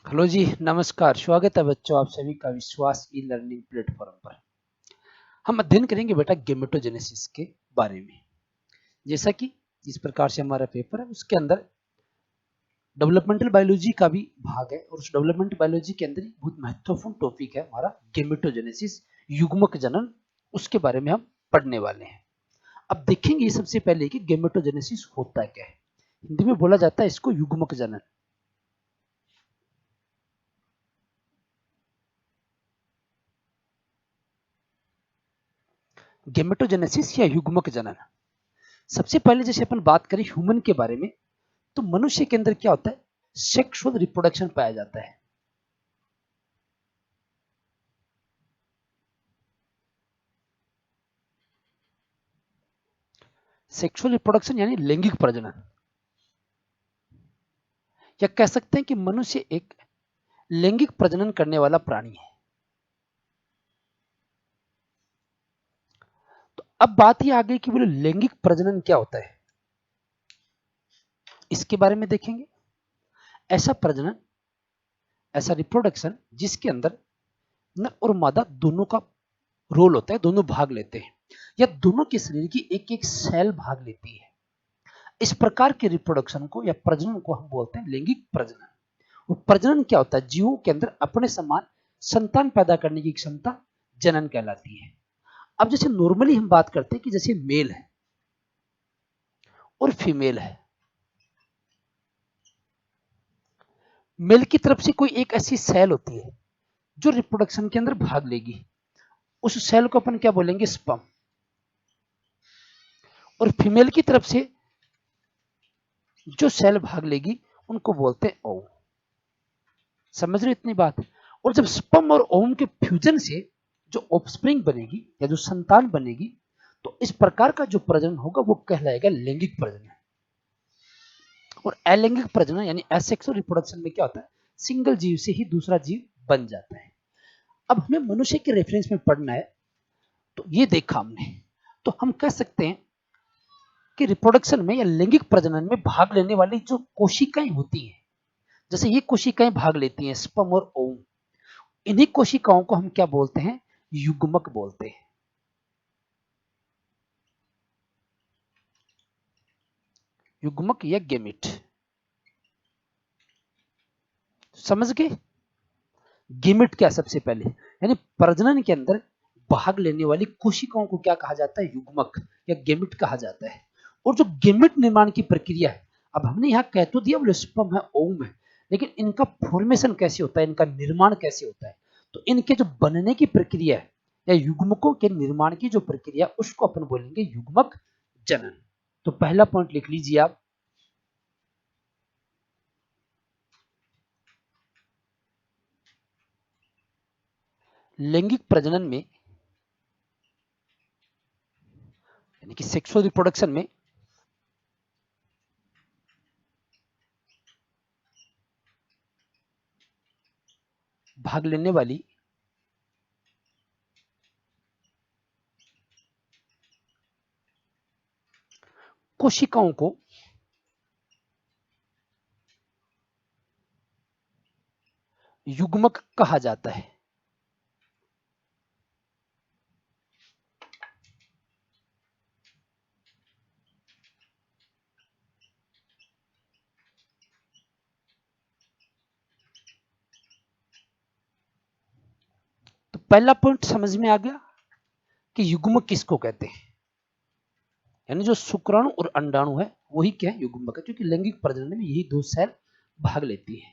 Hello जी, नमस्कार। स्वागत है बच्चों आप सभी का विश्वास ई लर्निंग प्लेटफॉर्म पर। हम अध्ययन करेंगे बेटा गेमेटोजेनेसिस के बारे में। जैसा कि जिस प्रकार से हमारा पेपर है उसके अंदर डेवलपमेंटल बायोलॉजी का भी भाग है और उस डेवलपमेंटल बायोलॉजी के अंदर बहुत महत्वपूर्ण टॉपिक है हमारा गेमेटोजेनेसिस, युग्मक जनन। उसके बारे में हम पढ़ने वाले हैं। अब देखेंगे सबसे पहले कि गेमेटोजेनेसिस होता क्या है। हिंदी में बोला जाता है इसको युग्मक जनन। गेमेटोजेनेसिस या युग्मक जनन, सबसे पहले जैसे अपन बात करें ह्यूमन के बारे में, तो मनुष्य के अंदर क्या होता है, सेक्सुअल रिप्रोडक्शन पाया जाता है। सेक्सुअल रिप्रोडक्शन यानी लैंगिक प्रजनन, या कह सकते हैं कि मनुष्य एक लैंगिक प्रजनन करने वाला प्राणी है। तो अब बात ही आ गई कि बोले लैंगिक प्रजनन क्या होता है, इसके बारे में देखेंगे। ऐसा प्रजनन, ऐसा रिप्रोडक्शन जिसके अंदर नर और मादा दोनों का रोल होता है, दोनों भाग लेते हैं, या दोनों के शरीर की एक एक सेल भाग लेती है। इस प्रकार के रिप्रोडक्शन को या प्रजनन को हम बोलते हैं लैंगिक प्रजनन। वो प्रजनन क्या होता है, जीवों के अंदर अपने समान संतान पैदा करने की क्षमता जनन कहलाती है। अब जैसे नॉर्मली हम बात करते हैं कि जैसे मेल है और फीमेल है, मेल की तरफ से कोई एक ऐसी सेल होती है जो रिप्रोडक्शन के अंदर भाग लेगी, उस सेल को अपन क्या बोलेंगे, स्पर्म। और फीमेल की तरफ से जो सेल भाग लेगी उनको बोलते हैं ओव। समझ रहे इतनी बात। और जब स्पर्म और ओवम के फ्यूजन से जो ऑफस्प्रिंग बनेगी या जो संतान बनेगी, तो इस प्रकार का जो प्रजनन होगा वो कहलाएगा लैंगिक प्रजनन। और अलैंगिक प्रजनन यानी एसेक्सुअल रिप्रोडक्शन में क्या होता है, सिंगल जीव से ही दूसरा जीव बन जाता है। अब हमें मनुष्य के रेफरेंस में पढ़ना है, तो ये देखा हमने, तो हम कह सकते हैं कि रिप्रोडक्शन में या लैंगिक प्रजनन में भाग लेने वाली जो कोशिकाएं होती हैं, जैसे ये कोशिकाएं भाग लेती हैं स्पर्म और ओवम, इन्हीं कोशिकाओं को हम क्या बोलते हैं, युग्मक बोलते हैं। युग्मक या गेमिट, समझ गए। गेमिट क्या, सबसे पहले यानी प्रजनन के अंदर भाग लेने वाली कोशिकाओं को क्या कहा जाता है, युग्मक या गेमिट कहा जाता है। और जो गेमिट निर्माण की प्रक्रिया है, अब हमने यहाँ कह तो दिया बोले स्पर्म है ओवम है, लेकिन इनका फॉर्मेशन कैसे होता है, इनका निर्माण कैसे होता है, तो इनके जो बनने की प्रक्रिया है या युग्मकों के निर्माण की जो प्रक्रिया, उसको अपन बोलेंगे युग्मक जनन। तो पहला पॉइंट लिख लीजिए आप, लैंगिक प्रजनन में यानी कि सेक्सुअल रिप्रोडक्शन में भाग लेने वाली कोशिकाओं को युग्मक कहा जाता है। तो पहला पॉइंट समझ में आ गया कि युग्मक किसको कहते हैं, यानी जो शुक्राणु और अंडाणु है वही क्या है, युग्मक है, क्योंकि लैंगिक प्रजनन में यही दो सेल भाग लेती है।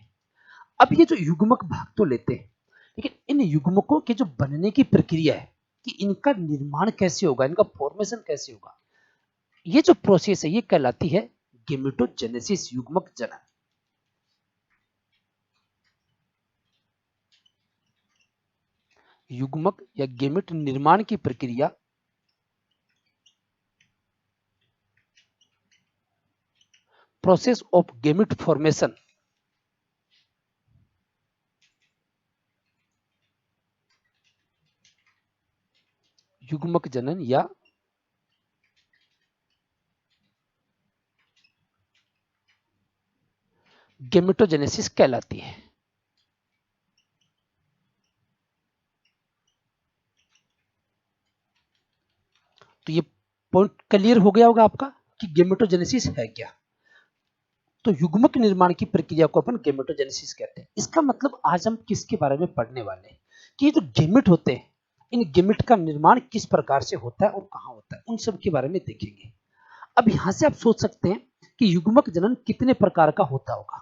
अब ये जो युग्मक भाग तो लेते हैं, लेकिन इन युग्मकों के जो बनने की प्रक्रिया है कि इनका निर्माण कैसे होगा, इनका फॉर्मेशन कैसे होगा, ये जो प्रोसेस है ये कहलाती है गेमेटोजेनेसिस, युग्मक जनन। युग्मक या गेमेट निर्माण की प्रक्रिया प्रोसेस ऑफ गेमेट फॉर्मेशन, युग्मक जनन या गेमेटोजेनेसिस कहलाती है। तो ये पॉइंट क्लियर हो गया होगा आपका कि गेमेटोजेनेसिस है क्या। तो युग्मक निर्माण की प्रक्रिया को अपन गेमेटोजेनेसिस कहते हैं। इसका मतलब आज हम किसके बारे में पढ़ने वाले हैं कि ये जो गेमेट होते हैं, इन गेमेट का निर्माण किस प्रकार से होता है और कहां होता है, उन सब के बारे में देखेंगे। अब यहां से आप सोच सकते हैं कि युग्मक जनन कितने प्रकार का होता होगा।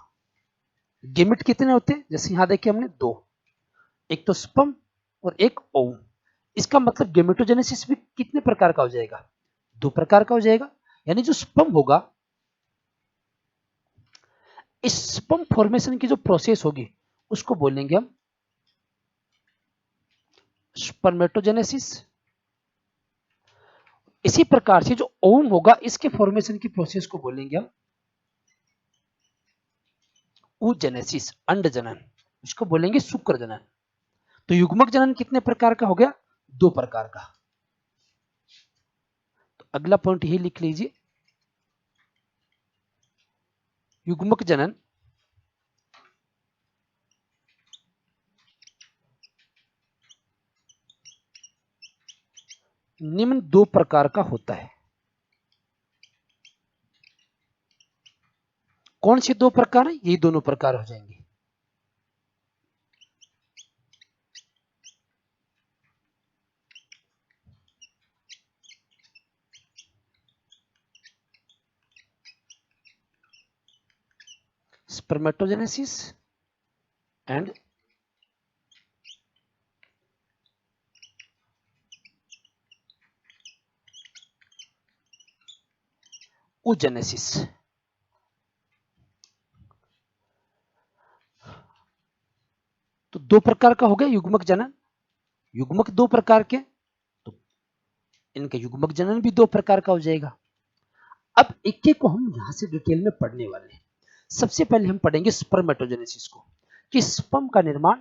गेमेट कितने होते हैं, जैसे यहां देखिए हमने दो, एक तो स्पर्म और एक ओवम। इसका मतलब गेमेटोजेनेसिस भी कितने प्रकार का हो जाएगा, दो प्रकार का हो जाएगा। यानी जो स्पर्म होगा, इस स्पर्म फॉर्मेशन की जो प्रोसेस होगी उसको बोलेंगे हम स्पर्मेटोजेनेसिस। इसी प्रकार से जो ओवम होगा, इसके फॉर्मेशन की प्रोसेस को बोलेंगे हम oogenesis, अंड जनन। इसको बोलेंगे शुक्र जनन। तो युग्मक जनन कितने प्रकार का हो गया, दो प्रकार का। तो अगला पॉइंट यही लिख लीजिए, युग्मक जनन निम्न दो प्रकार का होता है। कौन से दो प्रकार है, ये दोनों प्रकार हो जाएंगे। Spermatogenesis and oogenesis। तो दो प्रकार का हो गया युग्मक जनन। युग्मक दो प्रकार के, तो इनका युग्मक जनन भी दो प्रकार का हो जाएगा। अब एक एक को हम यहां से डिटेल में पढ़ने वाले हैं। सबसे पहले हम पढ़ेंगे स्पर्मेटोजेनेसिस को, कि स्पर्म का निर्माण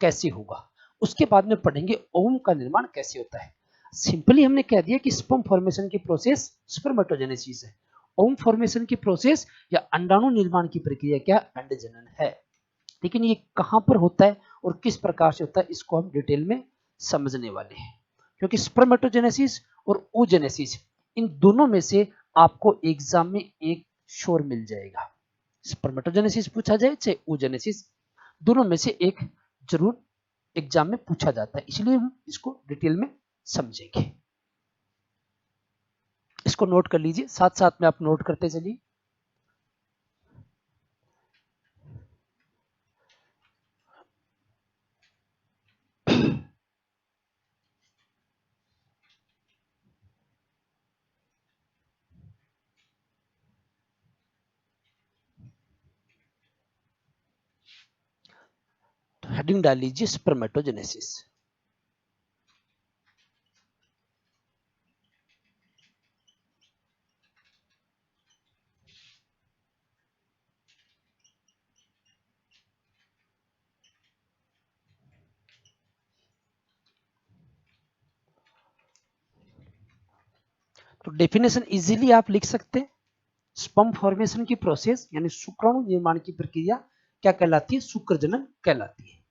कैसे होगा। उसके बाद में पढ़ेंगे ओवम का निर्माण कैसे होता है। सिंपली हमने कह दिया कि स्पर्म फॉर्मेशन की प्रोसेस स्पर्मेटोजेनेसिस है, ओवम फॉर्मेशन की प्रोसेस या अंडाणु निर्माण की प्रक्रिया क्या, अंड जनन है। लेकिन ये कहां पर होता है और किस प्रकार से होता है, इसको हम डिटेल में समझने वाले हैं। क्योंकि स्पर्मेटोजेनेसिस और oogenesis, इन दोनों में से आपको एग्जाम में एक श्योर मिल जाएगा। स्पर्मेटोजेनेसिस पूछा जाए चाहे oogenesis, दोनों में से एक जरूर एग्जाम में पूछा जाता है, इसलिए हम इसको डिटेल में समझेंगे। इसको नोट कर लीजिए, साथ साथ में आप नोट करते चलिए। तो हेडिंग डाल लीजिए स्पर्मेटोजेनेसिस। तो डेफिनेशन इजीली आप लिख सकते हैं, स्पर्म फॉर्मेशन की प्रोसेस यानी शुक्राणु निर्माण की प्रक्रिया क्या कहलाती है, शुक्र जनन कहलाती है।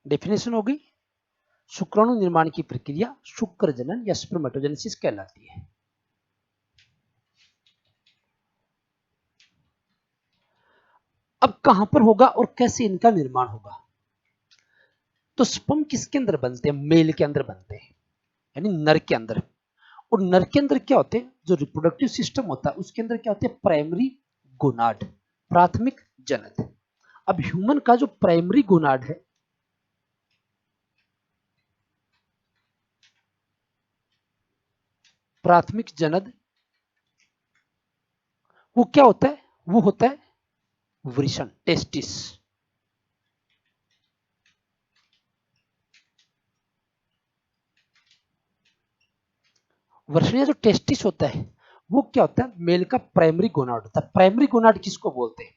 डेफिनेशन हो गई, शुक्राणु निर्माण की प्रक्रिया शुक्र जनन या स्पर्मेटोजेनेसिस कहलाती है। अब कहां पर होगा और कैसे इनका निर्माण होगा। तो स्पर्म किसके अंदर बनते हैं, मेल के अंदर बनते हैं, यानी नर के अंदर। और नर के अंदर क्या होते हैं, जो रिप्रोडक्टिव सिस्टम होता है उसके अंदर क्या होते हैं, प्राइमरी गोनाड, प्राथमिक जनन। अब ह्यूमन का जो प्राइमरी गोनाड है, प्राथमिक जनन, वो क्या होता है, वो होता है वृषण, टेस्टिस। वर्षणीय जो टेस्टिस होता है वो क्या होता है, मेल का प्राइमरी गोनाड होता है। प्राइमरी गोनाड किसको बोलते हैं,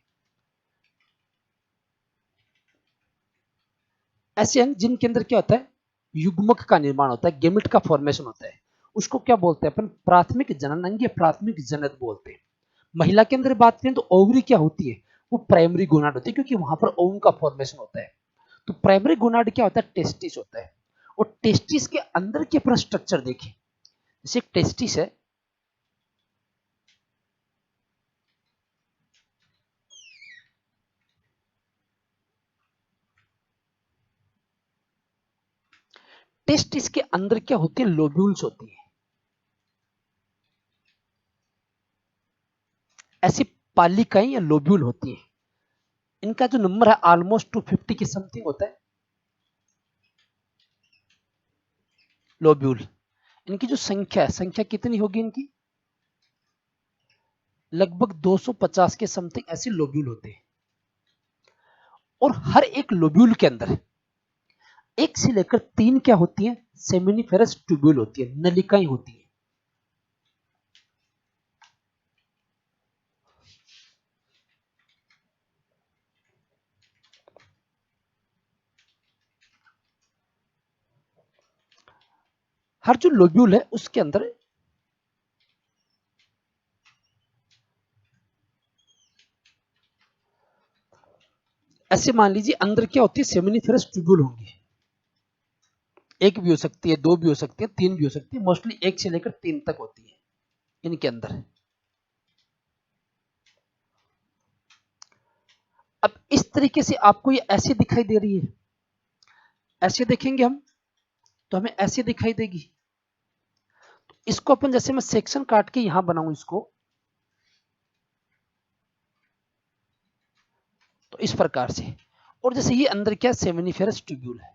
ऐसे अंग जिनके अंदर क्या होता है, युग्मक का निर्माण होता है, गेमिट का फॉर्मेशन होता है, उसको क्या बोलते हैं अपन, प्राथमिक जनन अंग या प्राथमिक जनक बोलते हैं। महिला के अंदर बात करें तो ओवरी क्या होती है, वो प्राइमरी गोनाड होती है, क्योंकि वहां पर ओवम का फॉर्मेशन होता है। तो प्राइमरी गोनाड क्या होता है, टेस्टिस होता है। और टेस्टिस के अंदर के अपना स्ट्रक्चर देखें, जैसे एक टेस्टिस है, टेस्टिस के अंदर क्या होती है, लोब्यूल्स होती है, ऐसी पालिकाएं या लोब्यूल होती है। इनका जो नंबर है ऑलमोस्ट 250 के समथिंग होता है लोब्यूल। इनकी जो संख्या है, संख्या कितनी होगी इनकी, लगभग 250 के समथिंग ऐसे लोब्यूल होते हैं। और हर एक लोब्यूल के अंदर एक से लेकर 3 क्या होती है, सेमिनिफेरस ट्यूब्यूल होती है, नलिकाएं होती है। हर जो लोब्यूल है उसके अंदर ऐसे मान लीजिए अंदर क्या होती है, सेमिनिफेरस ट्यूब्यूल होंगी। एक भी हो सकती है, दो भी हो सकती है, तीन भी हो सकती है, मोस्टली एक से लेकर 3 तक होती है इनके अंदर। अब इस तरीके से आपको ये ऐसे दिखाई दे रही है, ऐसे देखेंगे हम तो हमें ऐसे दिखाई देगी। तो इसको अपन जैसे मैं सेक्शन काट के यहां बनाऊं इसको, तो इस प्रकार से। और जैसे ये अंदर क्या, सेमिनिफेरस ट्यूब्यूल है,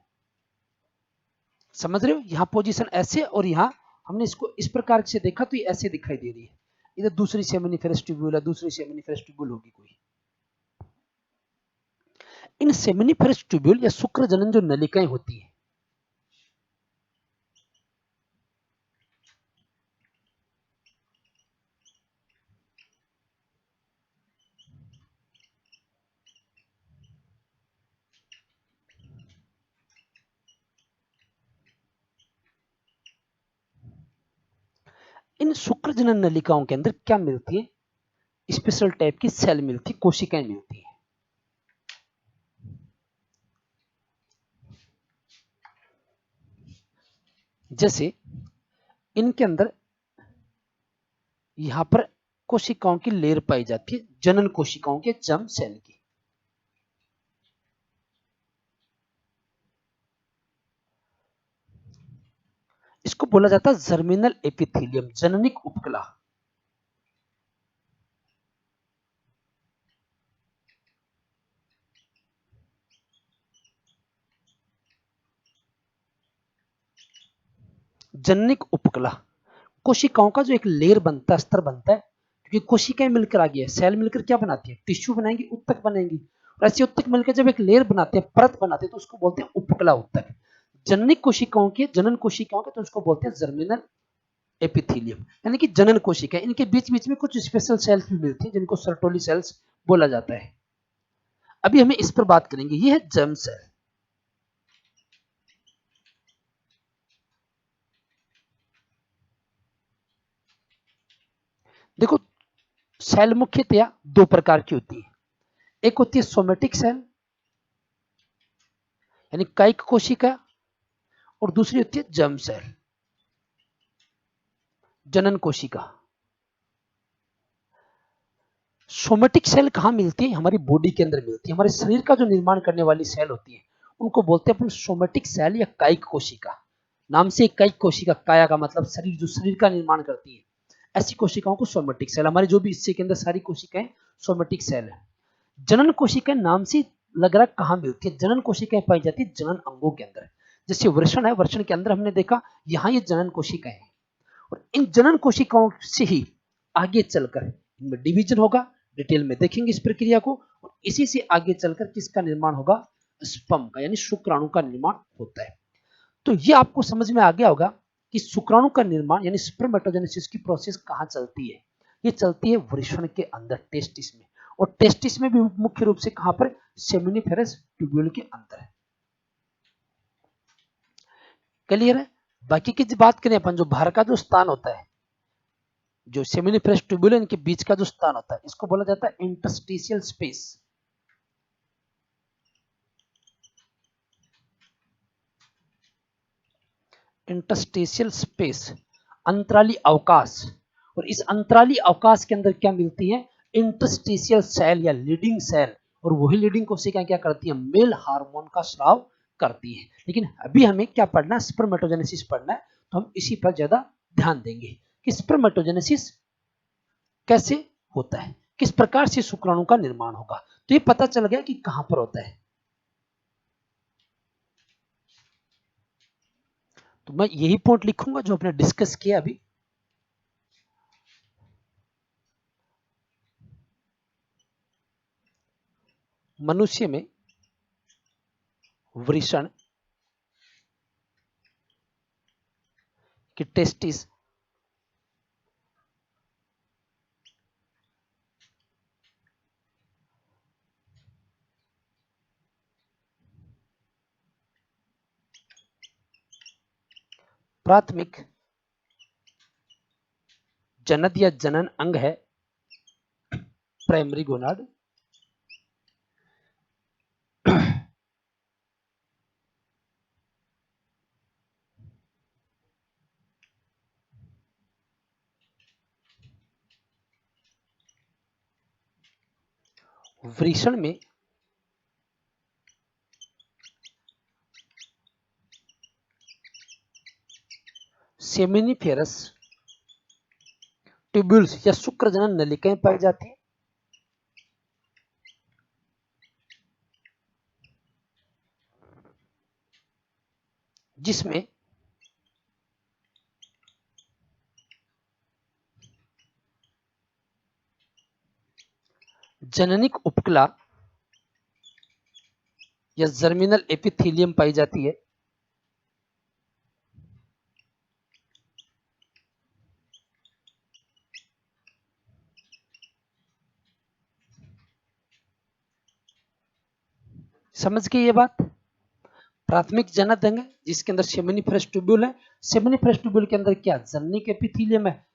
समझ रहे हो, यहां पोजीशन ऐसे, और यहां हमने इसको इस प्रकार से देखा तो ये ऐसे दिखाई दे रही है। इधर दूसरी सेमिनिफेरस ट्यूब्यूल है, दूसरी सेमिनिफेरस ट्यूब्यूल होगी कोई। इन सेमिनिफेरस ट्यूब्यूल या शुक्र जनन जो नलिकाएं होती है, इन शुक्र जनन नलिकाओं के अंदर क्या मिलती है, स्पेशल टाइप की सेल मिलती, कोशिकाएं मिलती है। जैसे इनके अंदर यहां पर कोशिकाओं की लेयर पाई जाती है, जनन कोशिकाओं के जर्म सेल की। इसको बोला जाता है जर्मिनल एपिथेलियम, जननिक उपकला। जननिक उपकला कोशिकाओं का जो एक लेयर बनता है, स्तर बनता है, क्योंकि कोशिकाएं मिलकर आ गई है, सेल मिलकर क्या बनाती है, टिश्यू बनाएंगी, उत्तक बनेंगी। और ऐसे उत्तक मिलकर जब एक लेयर बनाते हैं, परत बनाते हैं, तो उसको बोलते हैं उपकला उत्तक। जननिक कोशिकाओं के, जनन कोशिकाओं के, तो उसको बोलते हैं जर्मिनल एपिथेलियम, यानी कि जनन कोशिका। इनके बीच बीच में कुछ स्पेशल सेल्स भी मिलती हैं जिनको सर्टोली सेल्स बोला जाता है। अभी हमें इस पर बात करेंगे, ये है जर्म सेल। देखो, सेल मुख्यतया 2 प्रकार की होती है। एक होती है सोमेटिक सेल, यानी कायिक कोशिका, और दूसरी होती है जर्म सेल, जनन कोशिका। सोमेटिक सेल कहां मिलती है, हमारी बॉडी के अंदर मिलती है। हमारे शरीर का जो निर्माण करने वाली सेल होती है उनको बोलते हैं अपन सोमेटिक सेल या कायिक कोशिका। नाम से कायिक कोशिका, काया का मतलब शरीर, जो शरीर का निर्माण करती है, ऐसी कोशिकाओं को सोमेटिक सेल। हमारे जो भी हिस्से के अंदर सारी कोशिकाएं सोमेटिक सेल है। जनन कोशिकाएं नाम से लग रहा कहां मिलती है, जनन कोशिकाएं पाई जाती है जनन अंगों के अंदर। जैसे वृषण है, वृषण के अंदर हमने देखा यहां ये जनन कोशिकाएं हैं। और इन जनन कोशिकाओं से ही आगे चलकर इनमें डिवीजन होगा, डिटेल में देखेंगे इस प्रक्रिया को। और इसी से आगे चलकर किसका निर्माण होगा, स्पर्म का, यानी शुक्राणु का निर्माण होता है। तो ये आपको समझ में आ गया होगा कि शुक्राणु का निर्माण यानी स्पर्मेटोजेनेसिस की प्रोसेस कहाँ चलती है? ये चलती है वृषण के अंदर, टेस्टिस में, और टेस्टिस में भी मुख्य रूप से कहां पर? सेमिनिफेरस ट्यूब्यूल के अंदर। क्लियर है? बाकी की बात करें अपन, जो बाहर का जो स्थान होता है, जो सेमिनिफेरस ट्यूब्यूल इनके बीच का जो स्थान होता है, इसको बोला जाता है इंटरस्टिशियल स्पेस। इंटरस्टिशियल स्पेस, अंतराली अवकाश। और इस अंतराली अवकाश के अंदर क्या मिलती है? इंटरस्टिशियल सेल या लीडिंग सेल। और वही लीडिंग कोशिकाएं क्या करती है? मेल हार्मोन का स्राव करती है। लेकिन अभी हमें क्या पढ़ना है? स्पर्मेटोजेनेसिस पढ़ना है, तो हम इसी पर ज्यादा ध्यान देंगे कि स्पर्मेटोजेनेसिस कैसे होता है, किस प्रकार से शुक्राणु का निर्माण होगा। तो ये पता चल गया कि कहां पर होता है। तो मैं यही पॉइंट लिखूंगा जो आपने डिस्कस किया अभी। मनुष्य में वृषण की टेस्टिस प्राथमिक जनन या जनन अंग है, प्राइमरी गोनाड। वृषण में सेमिनिफेरस ट्यूब्यूल्स या शुक्र जनन नलिकाएं पाई जाती है, जिसमें जननिक उपकला या जर्मिनल एपिथेलियम पाई जाती है, समझ गए ये बात? प्राथमिक जनन अंग है जिसके अंदर सेमिनिफेरस ट्यूब्यूल है। सेमिनिफेरस ट्यूब्यूल के अंदर क्या? जननिक एपिथेलियम है,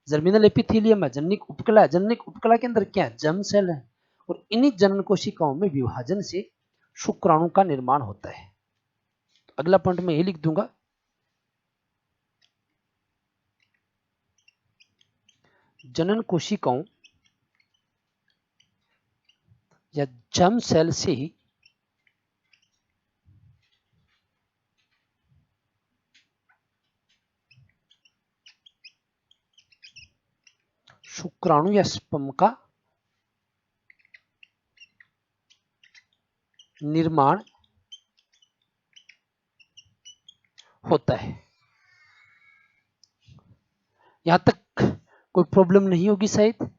जर्मिनल एपिथेलियम है, जननिक उपकला है। जननिक उपकला के अंदर क्या है? जर्म सेल है। और इन्हीं जनन कोशिकाओं में विभाजन से शुक्राणु का निर्माण होता है। अगला पॉइंट में यही लिख दूंगा, जनन कोशिकाओं या जर्म सेल से ही शुक्राणु या स्पर्म का निर्माण होता है। यहां तक कोई प्रॉब्लम नहीं होगी शायद?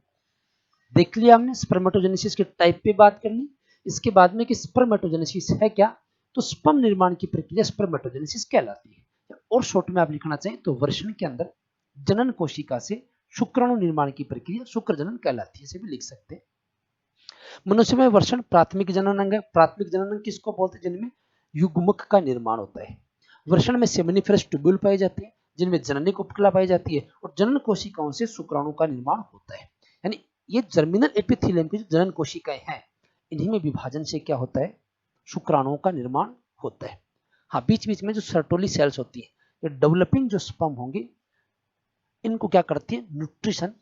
देख लिया हमने स्पर्मेटोजेनेसिस के टाइप पे बात कर ली। इसके बाद में कि स्पर्मेटोजेनेसिस है क्या, तो स्पर्म निर्माण की प्रक्रिया स्पर्मेटोजेनेसिस कहलाती है। और शॉर्ट में आप लिखना चाहें तो वृषण के अंदर जनन कोशिका से शुक्राणु निर्माण की प्रक्रिया शुक्र जनन कहलाती है, इसे भी लिख सकते हैं। मनुष्य में वृषण प्राथमिक जनन अंग है। प्राथमिक जनन अंग किसको बोलते हैं? जिनमें युग्मक का निर्माण होता है। वृषण में सेमिनिफेरस ट्यूब्यूल पाई जाती है, जिनमें जननिक उपकला पाई जाती है, और जनन कोशिकाओं से शुक्राणु का निर्माण होता है। यानी ये जर्मिनल एपिथेलियम की जो जनन कोशिकाएं हैं, इन्हीं में विभाजन से क्या होता है? शुक्राणुओं का निर्माण होता है। हाँ, बीच बीच में जो सर्टोली सेल्स होती है, ये डेवलपिंग जो स्पर्म होंगे, इनको क्या करती है? न्यूट्रिशन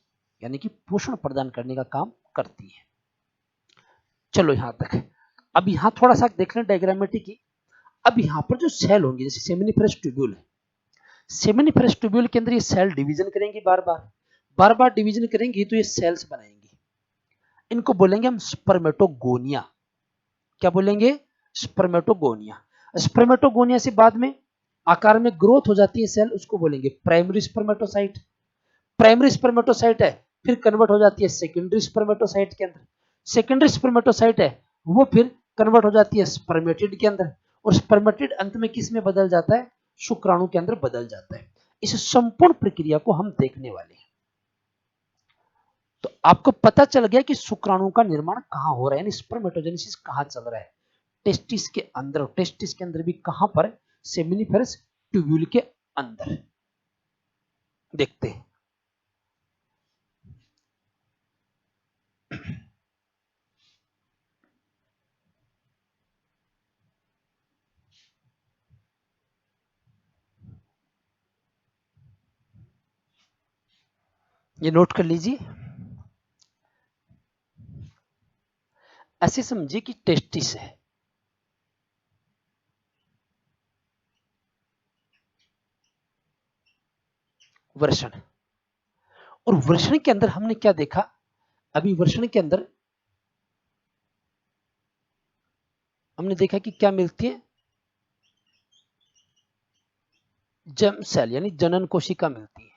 यानी कि पोषण प्रदान करने का काम करती है। चलो यहां तक। अब यहां थोड़ा सा देख लें डायग्रामेटिक की। अब यहां पर जो सेल होंगे, जैसे सेमिनिफेरस ट्यूब्यूल है, सेमिनिफेरस ट्यूब्यूल के अंदर ये सेल डिवीजन करेंगी, बार बार डिवीजन करेंगी, तो ये सेल्स बनाएंगी। इनको बोलेंगे हम स्पर्मेटोगोनिया। क्या बोलेंगे? स्पर्मेटोगोनिया। स्पर्मेटोगोनिया से बाद में आकार में ग्रोथ हो जाती है सेल, उसको बोलेंगे प्राइमरी स्पर्मेटोसाइट। प्राइमरी स्पर्मेटोसाइट है, फिर कन्वर्ट हो जाती है सेकेंडरी स्पर्मेटोसाइट के अंदर। सेकेंडरी स्पर्मेटोसाइट है, वो फिर कन्वर्ट हो जाती है स्पर्मेटिड के अंदर। और स्पर्मेटिड अंत में किस में बदल जाता है? शुक्राणु के अंदर बदल जाता है। इस संपूर्ण प्रक्रिया को हम देखने वाले हैं। तो आपको पता चल गया कि शुक्राणु का निर्माण कहां हो रहा है, यानी स्पर्मेटोजेनेसिस कहां चल रहा है, टेस्टिस के अंदर। टेस्टिस के अंदर भी कहां पर, सेमिनिफेरस ट्यूब्यूल के अंदर। देखते हैं। ये नोट कर लीजिए। ऐसे समझिए कि टेस्टिस है, वृषण, और वृषण के अंदर हमने क्या देखा, अभी वृषण के अंदर हमने देखा कि क्या मिलती है, जर्म सेल यानी जनन कोशिका मिलती है।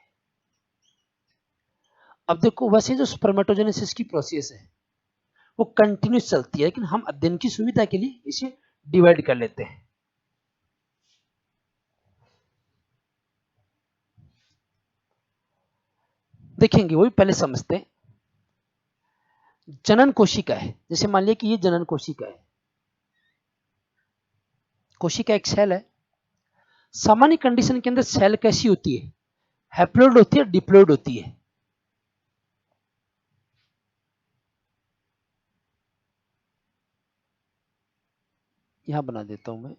अब देखो, वैसे जो स्पर्मेटोजेनेसिस की प्रोसेस है वो कंटिन्यूस चलती है, लेकिन हम अध्ययन की सुविधा के लिए इसे डिवाइड कर लेते हैं। देखेंगे, वही पहले समझते हैं। जनन कोशिका है, जैसे मान लिया कि ये जनन कोशिका है, कोशिका एक सेल है। सामान्य कंडीशन के अंदर सेल कैसी होती है, हैप्लोइड होती है, डिप्लोइड होती है। यहां बना देता हूं मैं।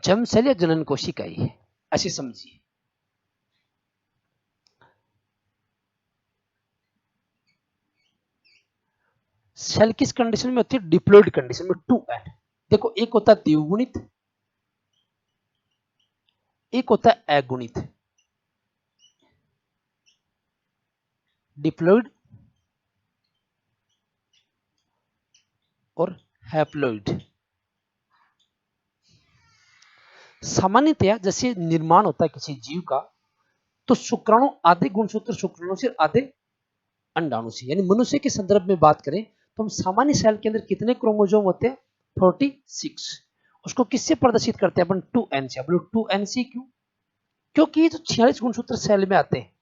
जर्म सेल या जनन कोशिका ही है, ऐसे समझिए। सेल किस कंडीशन में होती है, डिप्लोइड कंडीशन में, 2n। देखो, एक होता है द्विगुणित, एक होता है अगुणित। डिप्लोइड और हैप्लोइड। सामान्यतया जैसे निर्माण होता है किसी जीव का, तो शुक्राणु आधे गुणसूत्र शुक्राणु से, आधे अंडाणु से। यानी मनुष्य के संदर्भ में बात करें तो हम सामान्य सेल के अंदर कितने क्रोमोसोम होते हैं, 46। उसको किससे प्रदर्शित करते हैं अपन, 2n से। अब 2n से क्यों, क्योंकि ये जो 46 गुणसूत्र सेल में आते हैं,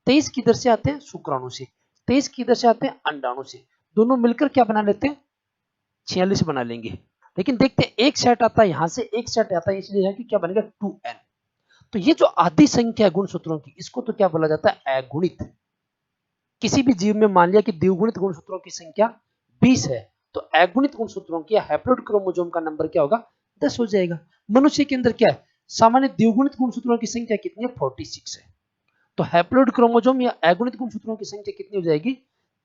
23 किधर से आते हैं, शुक्राणु से, 23 किधर से आते हैं, अंडाणु से। दोनों मिलकर क्या बना लेते हैं, 46 बना लेंगे। लेकिन देखते हैं, एक सेट आता है यहां से, एक सेट आता है, इसलिए यहाँ की क्या बनेगा, 2n। तो ये जो आधी संख्या है गुणसूत्रों की, इसको तो क्या बोला जाता है, अगुणित। किसी भी जीव में मान लिया कि द्विगुणित गुणसूत्रों की संख्या 20 है, तो अगुणित गुणसूत्रों की, हैप्लोइड क्रोमोसोम का नंबर क्या होगा, 10 हो जाएगा। मनुष्य के अंदर क्या है, सामान्य द्विगुणित गुणसूत्रों की संख्या कितनी है, 46 है। तो हैप्लोइड क्रोमोसोम या अगुणित गुणसूत्रों की संख्या कितनी हो जाएगी,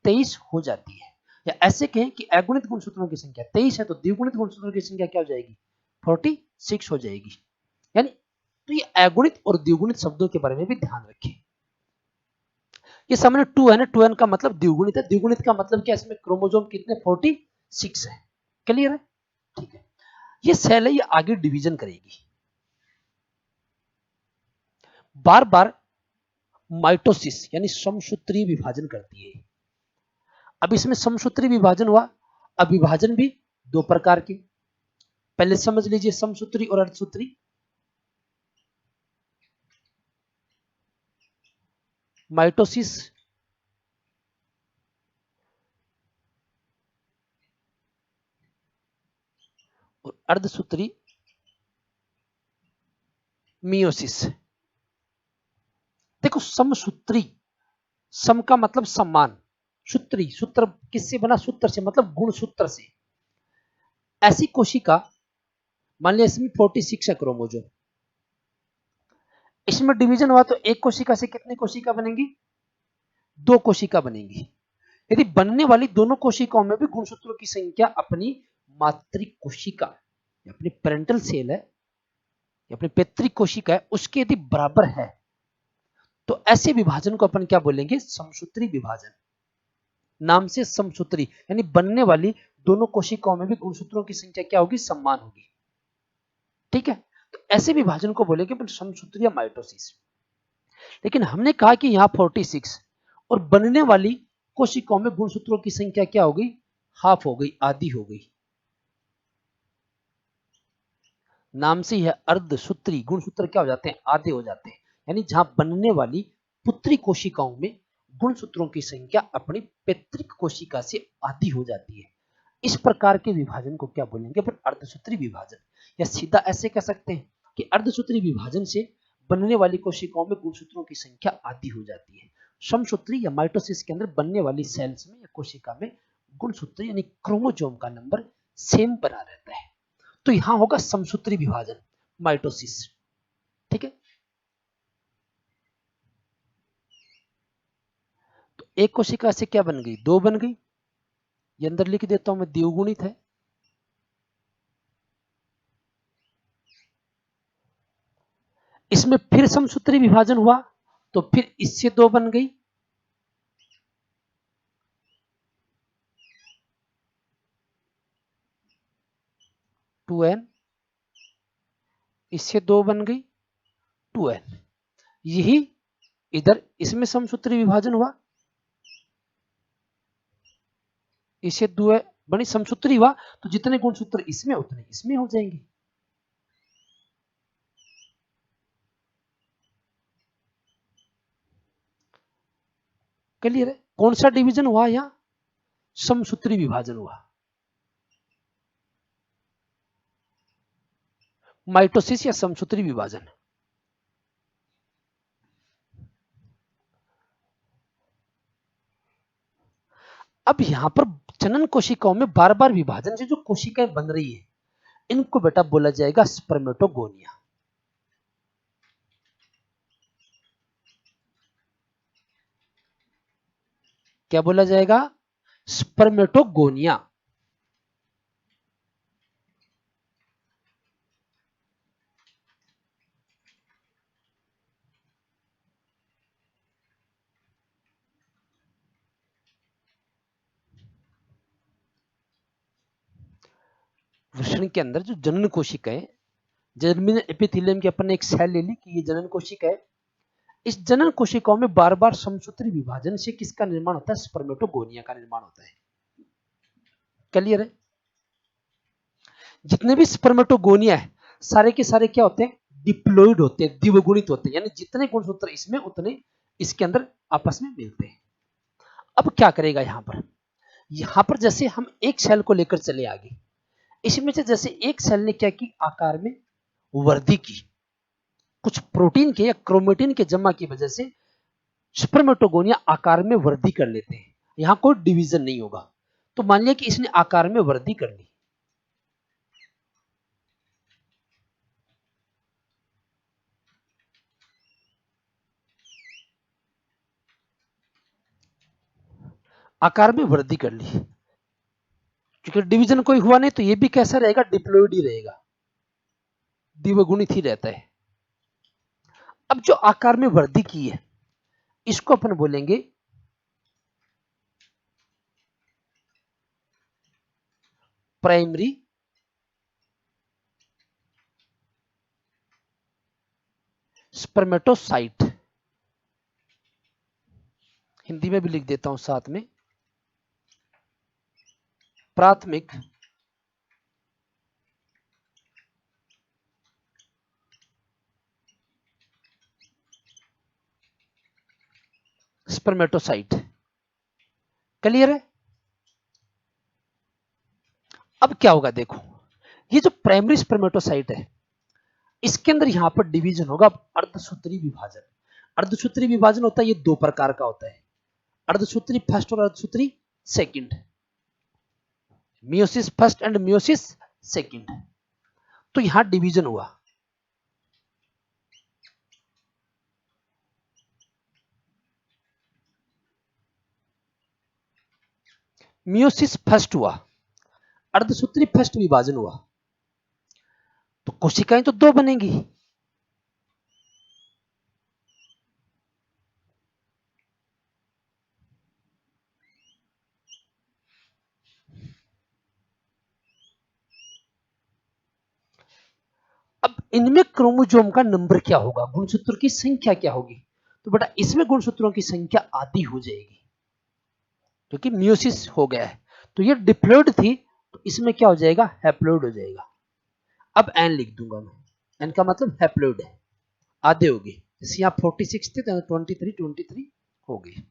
23 हो जाती है। या ऐसे कहें कि अगुणित गुणसूत्रों की संख्या 23 है, तो द्विगुणित गुणसूत्रों की संख्या क्या हो जाएगी, 46 हो जाएगी। यानी तो ये अगुणित और द्विगुणित शब्दों के बारे में भी ध्यान रखें। ये सामने 2 है ना, 2n का मतलब द्विगुणित है। द्विगुणित का मतलब क्या, इसमें क्रोमोसोम कितने, 46 है। क्लियर है, ठीक है। ये सेल है, ये आगे डिवीजन करेगी, बार बार माइटोसिस यानी समसूत्रीय विभाजन करती है। अब इसमें समसूत्री विभाजन हुआ। अब विभाजन भी दो प्रकार के, पहले समझ लीजिए, समसूत्री और अर्धसूत्री। माइटोसिस और अर्धसूत्री मियोसिस। देखो, समसूत्री, सम का मतलब सम्मान, सूत्री, सूत्र किससे बना, सूत्र से, मतलब गुणसूत्र से। ऐसी कोशिका, मान लिया इसमें 46 है क्रोमोसोम, इसमें डिवीजन हुआ तो एक कोशिका से कितनी कोशिका बनेंगी, दो कोशिका बनेंगी। यदि बनने वाली दोनों कोशिकाओं में भी गुणसूत्रों की संख्या अपनी मातृ कोशिका, अपनी पेरेंटल सेल है, अपनी पैतृक कोशिका है, उसके यदि बराबर है, तो ऐसे विभाजन को अपन क्या बोलेंगे, समसूत्री विभाजन। नाम से समसूत्री, यानी बनने वाली दोनों कोशिकाओं में भी गुणसूत्रों की संख्या क्या होगी, समान होगी। ठीक है, तो ऐसे विभाजन को बोलेंगे समसूत्री या माइटोसिस। लेकिन हमने कहा कि यहाँ 46 और बनने वाली कोशिकाओं में गुणसूत्रों की संख्या क्या हो गई, हाफ हो गई, आधी हो गई। नाम से यह अर्धसूत्री गुणसूत्र क्या हो जाते हैं, आधे हो जाते हैं। यानी जहां बनने वाली पुत्री कोशिकाओं में गुणसूत्रों की संख्या अपनी पैतृक कोशिका से आधी हो जाती है। इस प्रकार के विभाजन को क्या बोलेंगे, पर अर्धसूत्री विभाजन। या सीधा ऐसे कह सकते हैं कि अर्धसूत्री विभाजन से बनने वाली कोशिकाओं में गुणसूत्रों की संख्या आधी हो जाती है। समसूत्री या माइटोसिस के अंदर बनने वाली सेल्स में या कोशिका में गुणसूत्र यानी क्रोमोसोम का नंबर सेम बना रहता है। तो यहां होगा समसूत्री विभाजन, माइटोसिस। ठीक है, तो एक कोशिका से क्या बन गई, दो बन गई। ये अंदर लिख देता हूं मैं, द्विगुणित है। इसमें फिर समसूत्री विभाजन हुआ तो फिर इससे दो बन गई, टू एन, इससे दो बन गई, टू एन। यही इधर इसमें समसूत्री विभाजन हुआ, इससे दो बनी, समसूत्री हुआ तो जितने गुणसूत्र इसमें उतने इसमें हो जाएंगे। क्लियर है, कौन सा डिवीजन हुआ, यहां समसूत्री विभाजन हुआ, माइटोसिस या समसूत्री विभाजन। अब यहां पर जनन कोशिकाओं में बार बार विभाजन से जो कोशिकाएं बन रही है, इनको बेटा बोला जाएगा स्पर्मेटोगोनिया। क्या बोला जाएगा, स्पर्मेटोगोनिया। वृषण के अंदर जो जनन कोशिका है, जर्मिनल एपिथेलियम की अपन ने एक सेल ले ली कि ये जनन कोशिका है। इस जनन कोशिकाओं में बार बार समसूत्री विभाजन से किसका निर्माण होता है, स्पर्मेटोगोनिया का निर्माण होता है। क्लियर है, जितने भी स्पर्मेटोगोनिया है सारे के सारे क्या होते हैं, डिप्लॉइड होते हैं, द्विगुणित होते हैं। यानी जितने गुणसूत्र इसमें उतने इसके अंदर आपस में मिलते हैं। अब क्या करेगा यहां पर जैसे हम एक सेल को लेकर चले आगे, इसमें से जैसे एक सेल ने क्या की, आकार में वृद्धि की, कुछ प्रोटीन के या क्रोमेटिन के जमा की वजह से स्पर्मेटोगोनिया आकार में वृद्धि कर लेते हैं। यहां कोई डिवीजन नहीं होगा। तो मान लिया कि इसने आकार में वृद्धि कर ली, आकार में वृद्धि कर ली, क्योंकि डिवीजन कोई हुआ नहीं तो ये भी कैसा रहेगा, डिप्लॉइड ही रहेगा, द्विगुणित ही रहता है। अब जो आकार में वृद्धि की है इसको अपन बोलेंगे प्राइमरी स्पर्मेटोसाइट। हिंदी में भी लिख देता हूं साथ में, प्राथमिक स्पर्मेटोसाइट। क्लियर है, अब क्या होगा देखो, ये जो प्राइमरी स्पर्मेटोसाइट है इसके अंदर यहां पर डिवीजन होगा अर्धसूत्री विभाजन। अर्धसूत्री विभाजन होता है, ये दो प्रकार का होता है, अर्धसूत्री फर्स्ट और अर्धसूत्री second, meiosis first and meiosis second. तो यहां डिवीजन हुआ, मियोसिस फर्स्ट हुआ, अर्धसूत्री फर्स्ट विभाजन हुआ, तो कोशिकाएं तो दो बनेंगी। अब इनमें क्रोमोसोम का नंबर क्या होगा, गुणसूत्र की संख्या क्या होगी, तो बेटा इसमें गुणसूत्रों की संख्या आधी हो जाएगी क्योंकि मियोसिस हो गया है। तो ये डिप्लॉइड थी तो इसमें क्या हो जाएगा, हैप्लॉइड हो जाएगा। अब एन लिख दूंगा मैं, एन का मतलब हैप्लॉइड है, आधे हो गए। जैसे यहाँ 46 थे तो 23 हो गए।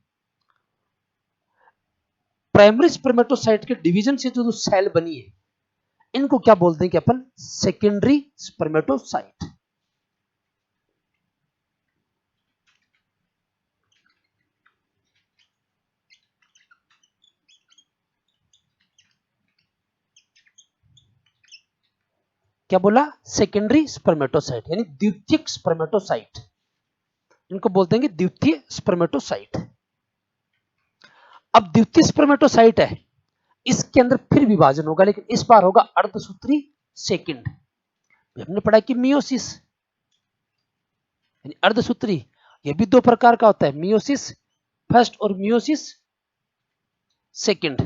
प्राइमरी स्पर्मेटोसाइट के डिवीजन से जो सेल बनी है इनको क्या बोलते हैं कि अपन सेकेंडरी स्पर्मेटोसाइट। क्या बोला, सेकेंडरी स्पर्मेटोसाइट यानी द्वितीयक स्पर्मेटोसाइट, इनको बोलते हैं कि द्वितीय स्पर्मेटोसाइट। अब द्वितीय स्पर्मेटोसाइट है, इसके अंदर फिर विभाजन होगा लेकिन इस बार होगा अर्धसूत्री सेकंड। हमने पढ़ा कि मियोसिस यानी अर्धसूत्री, ये भी दो प्रकार का होता है, मियोसिस फर्स्ट और मियोसिस सेकंड।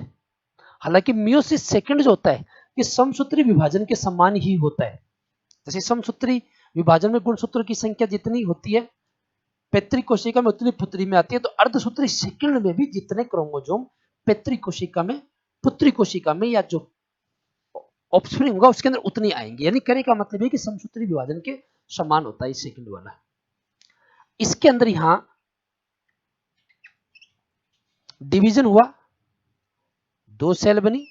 हालांकि मियोसिस सेकंड जो होता है ये समसूत्री विभाजन के समान ही होता है। जैसे समसूत्री विभाजन में गुणसूत्र की संख्या जितनी होती है पैतृक कोशिका में उतनी पुत्री में आती है, तो अर्धसूत्री सेकंड में भी जितने क्रोमोजोम पैतृक कोशिका में पुत्री कोशिका में या जो ऑफस्प्रिंग होगा उसके अंदर उतनी आएंगे। यानी कहने का मतलब है कि समसूत्री विभाजन के समान होता है सेकंड वाला। इसके अंदर यहां डिवीजन हुआ, दो सेल बनी,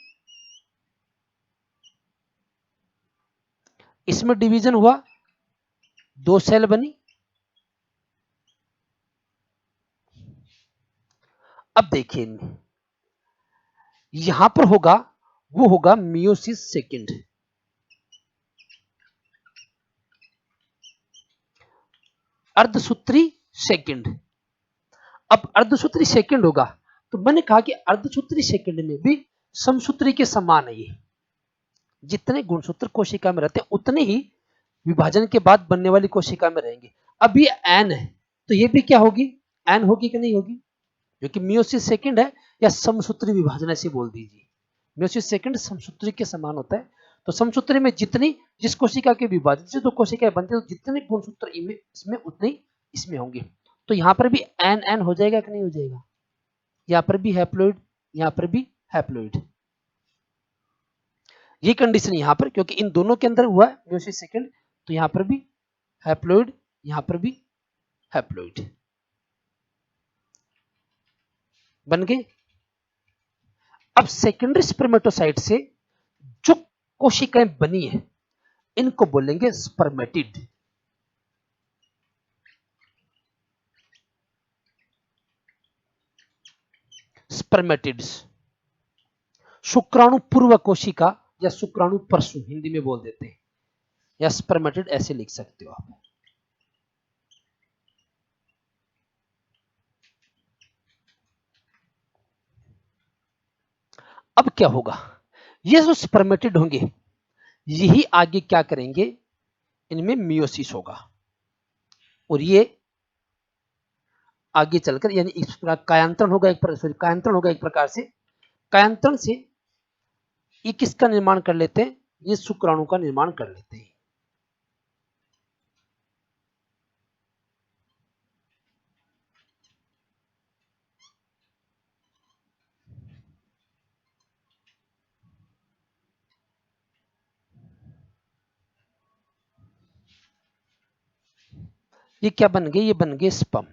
इसमें डिवीजन हुआ, दो सेल बनी। अब देखिए यहां पर होगा वो होगा मियोसिस सेकंड, अर्धसूत्री सेकंड। अब अर्धसूत्री सेकंड होगा तो मैंने कहा कि अर्धसूत्री सेकंड में भी समसूत्री के समान है, ये जितने गुणसूत्र कोशिका में रहते हैं उतने ही विभाजन के बाद बनने वाली कोशिका में रहेंगे। अब ये एन है तो ये भी क्या होगी, एन होगी कि नहीं होगी, क्योंकि मियोसिस सेकंड है या समसूत्री विभाजन ऐसे बोल दीजिए। मियोसिस सेकंड समसूत्री के समान होता है, तो समसूत्री में जितनी जिस कोशिका के विभाजन से दो कोशिकाएं बनती है तो जितने गुणसूत्र इसमें उतने इसमें होंगे। तो यहां पर भी एन एन हो जाएगा कि नहीं हो जाएगा, यहां पर भी हैप्लॉइड, यहां पर भी हैप्लॉइड। ये कंडीशन यहां पर क्योंकि इन दोनों के अंदर हुआ है मियोसिस सेकंड, तो यहां पर भी हैप्लॉइड, यहां पर भी हैप्लॉइड बन गए। अब सेकेंडरी स्पर्मेटोसाइट से जो कोशिकाएं बनी है इनको बोलेंगे स्पर्मेटिड। स्पर्मेटिड्स, शुक्राणु पूर्व कोशिका या शुक्राणु परसू हिंदी में बोल देते हैं, या स्पर्मेटिड ऐसे लिख सकते हो आप। अब क्या होगा, ये जो स्पर्मेटिड होंगे यही आगे क्या करेंगे, इनमें मियोसिस होगा और ये आगे चलकर यानी इस प्रकार कायांतरण होगा, कायांतरण होगा एक प्रकार से। कायांतरण से ये किसका निर्माण कर लेते हैं, ये शुक्राणु का निर्माण कर लेते हैं। ये क्या बन गए, ये बन गए स्पर्म।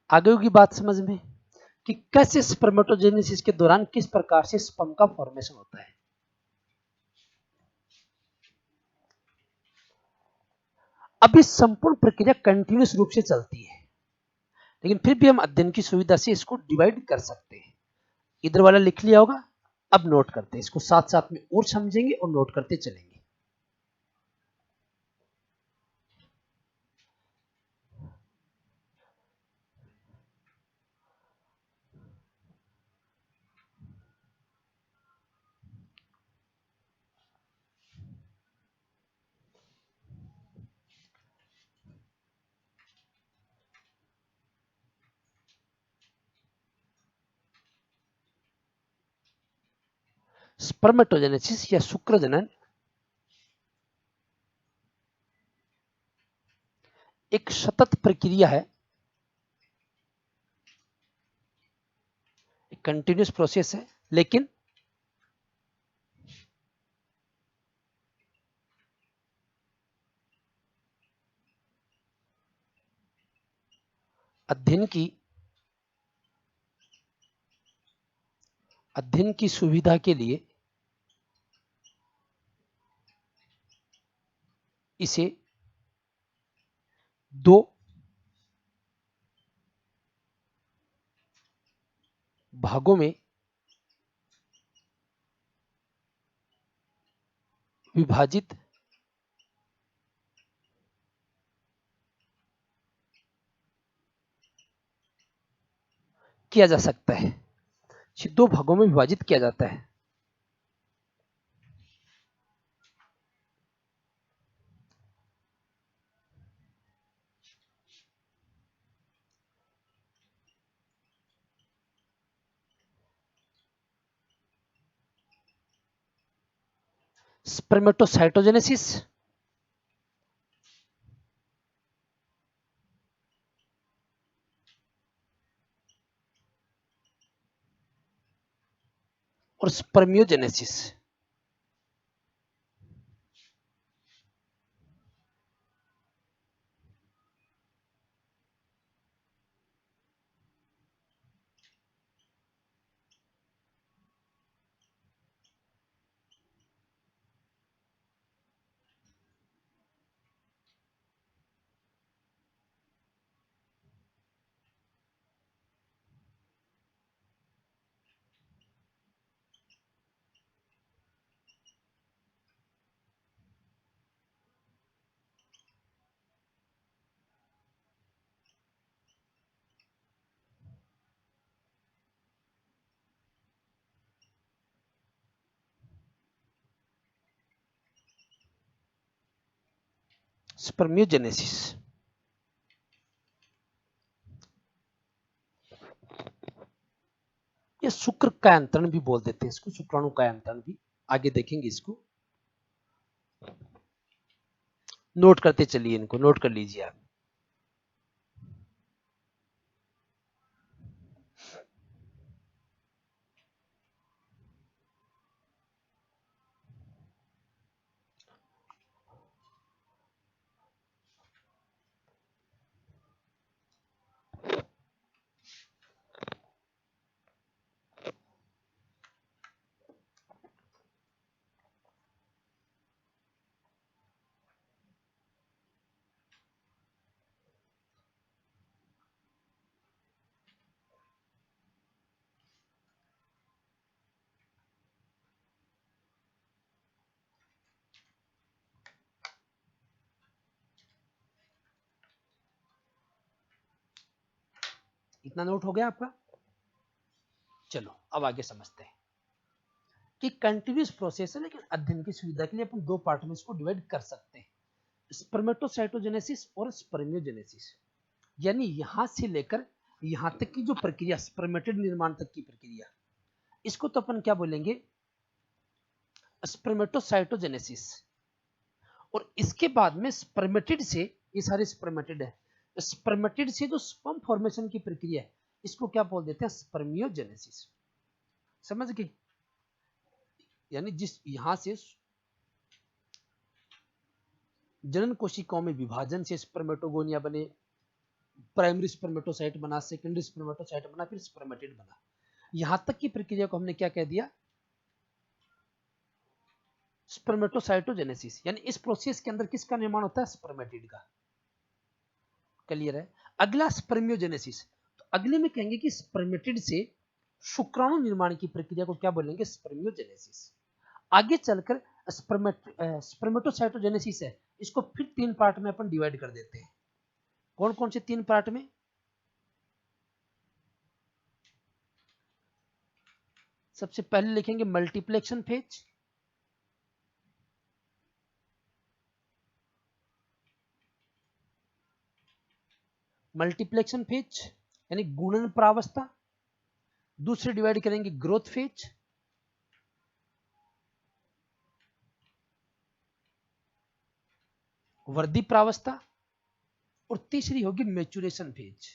आगे होगी बात समझ में कि कैसे स्पर्मेटोजेनेसिस के दौरान किस प्रकार से स्पर्म का फॉर्मेशन होता है। अब इस संपूर्ण प्रक्रिया कंटिन्यूस रूप से चलती है, लेकिन फिर भी हम अध्ययन की सुविधा से इसको डिवाइड कर सकते हैं। इधर वाला लिख लिया होगा, अब नोट करते हैं इसको, साथ साथ में और समझेंगे और नोट करते चलेंगे। स्पर्मेटोजेनेसिस या शुक्र जनन एक सतत प्रक्रिया है, एक कंटिन्यूस प्रोसेस है, लेकिन अध्ययन की सुविधा के लिए इसे दो भागों में विभाजित किया जा सकता है। इसे दो भागों में विभाजित किया जाता है। स्पर्मेटोसाइटोजेनेसिस और स्पर्मियोजेनेसिस। स्पर्मियोजेनेसिस या शुक्र कायांतरण भी बोल देते हैं इसको, शुक्राणु कायांतरण भी, आगे देखेंगे इसको। नोट करते चलिए, इनको नोट कर लीजिए आप। इतना नोट हो गया आपका? चलो अब आगे समझते हैं कि कंटिन्यूस प्रोसेस है, लेकिन अध्ययन की सुविधा के लिए अपन दो पार्ट में इसको डिवाइड कर सकते हैं, स्पर्मेटोसाइटोजेनेसिस और स्पर्मियोजेनेसिस। यानी यहां से लेकर यहां तक की जो प्रक्रिया, स्पर्मेटिड निर्माण तक की प्रक्रिया, इसको तो अपन क्या बोलेंगे, स्पर्मेटोसाइटोजेनेसिस। और इसके बाद में स्पर्मेटिड से, ये सारे स्पर्मेटिड है, स्पर्मेटिड से जो स्पर्म फॉर्मेशन की प्रक्रिया है, इसको क्या बोल देते हैं, स्पर्मियोजेनेसिस। समझ गए? यानी जिस यहां से जनन कोशिकाओं में विभाजन से स्पर्मेटोगोनिया बने, प्राइमरी स्पर्मेटोसाइट बना, सेकेंडरी स्पर्मेटोसाइट बना, फिर स्पर्मेटिड बना, यहां तक की प्रक्रिया को हमने क्या कह दिया, स्पर्मेटोसाइटोजेनेसिस। यानी इस प्रोसेस के अंदर किसका निर्माण होता है, स्पर्मेटिड का। क्लियर है? अगला स्पर्मियोजेनेसिस, तो अगले में कहेंगे कि स्पर्मेटिड से शुक्राणु निर्माण की प्रक्रिया को क्या बोलेंगे, स्पर्मियोजेनेसिस। आगे चलकर स्पर्मेटोसाइटोजेनेसिस है, इसको फिर तीन पार्ट में अपन डिवाइड कर देते हैं। कौन कौन से तीन पार्ट में? सबसे पहले लिखेंगे मल्टीप्लेक्शन फेज, मल्टीप्लेक्शन फेज यानी गुणन प्रावस्था। दूसरे डिवाइड करेंगे ग्रोथ फेज, वर्दी प्रावस्था, और तीसरी होगी मैच्योरेशन फेज।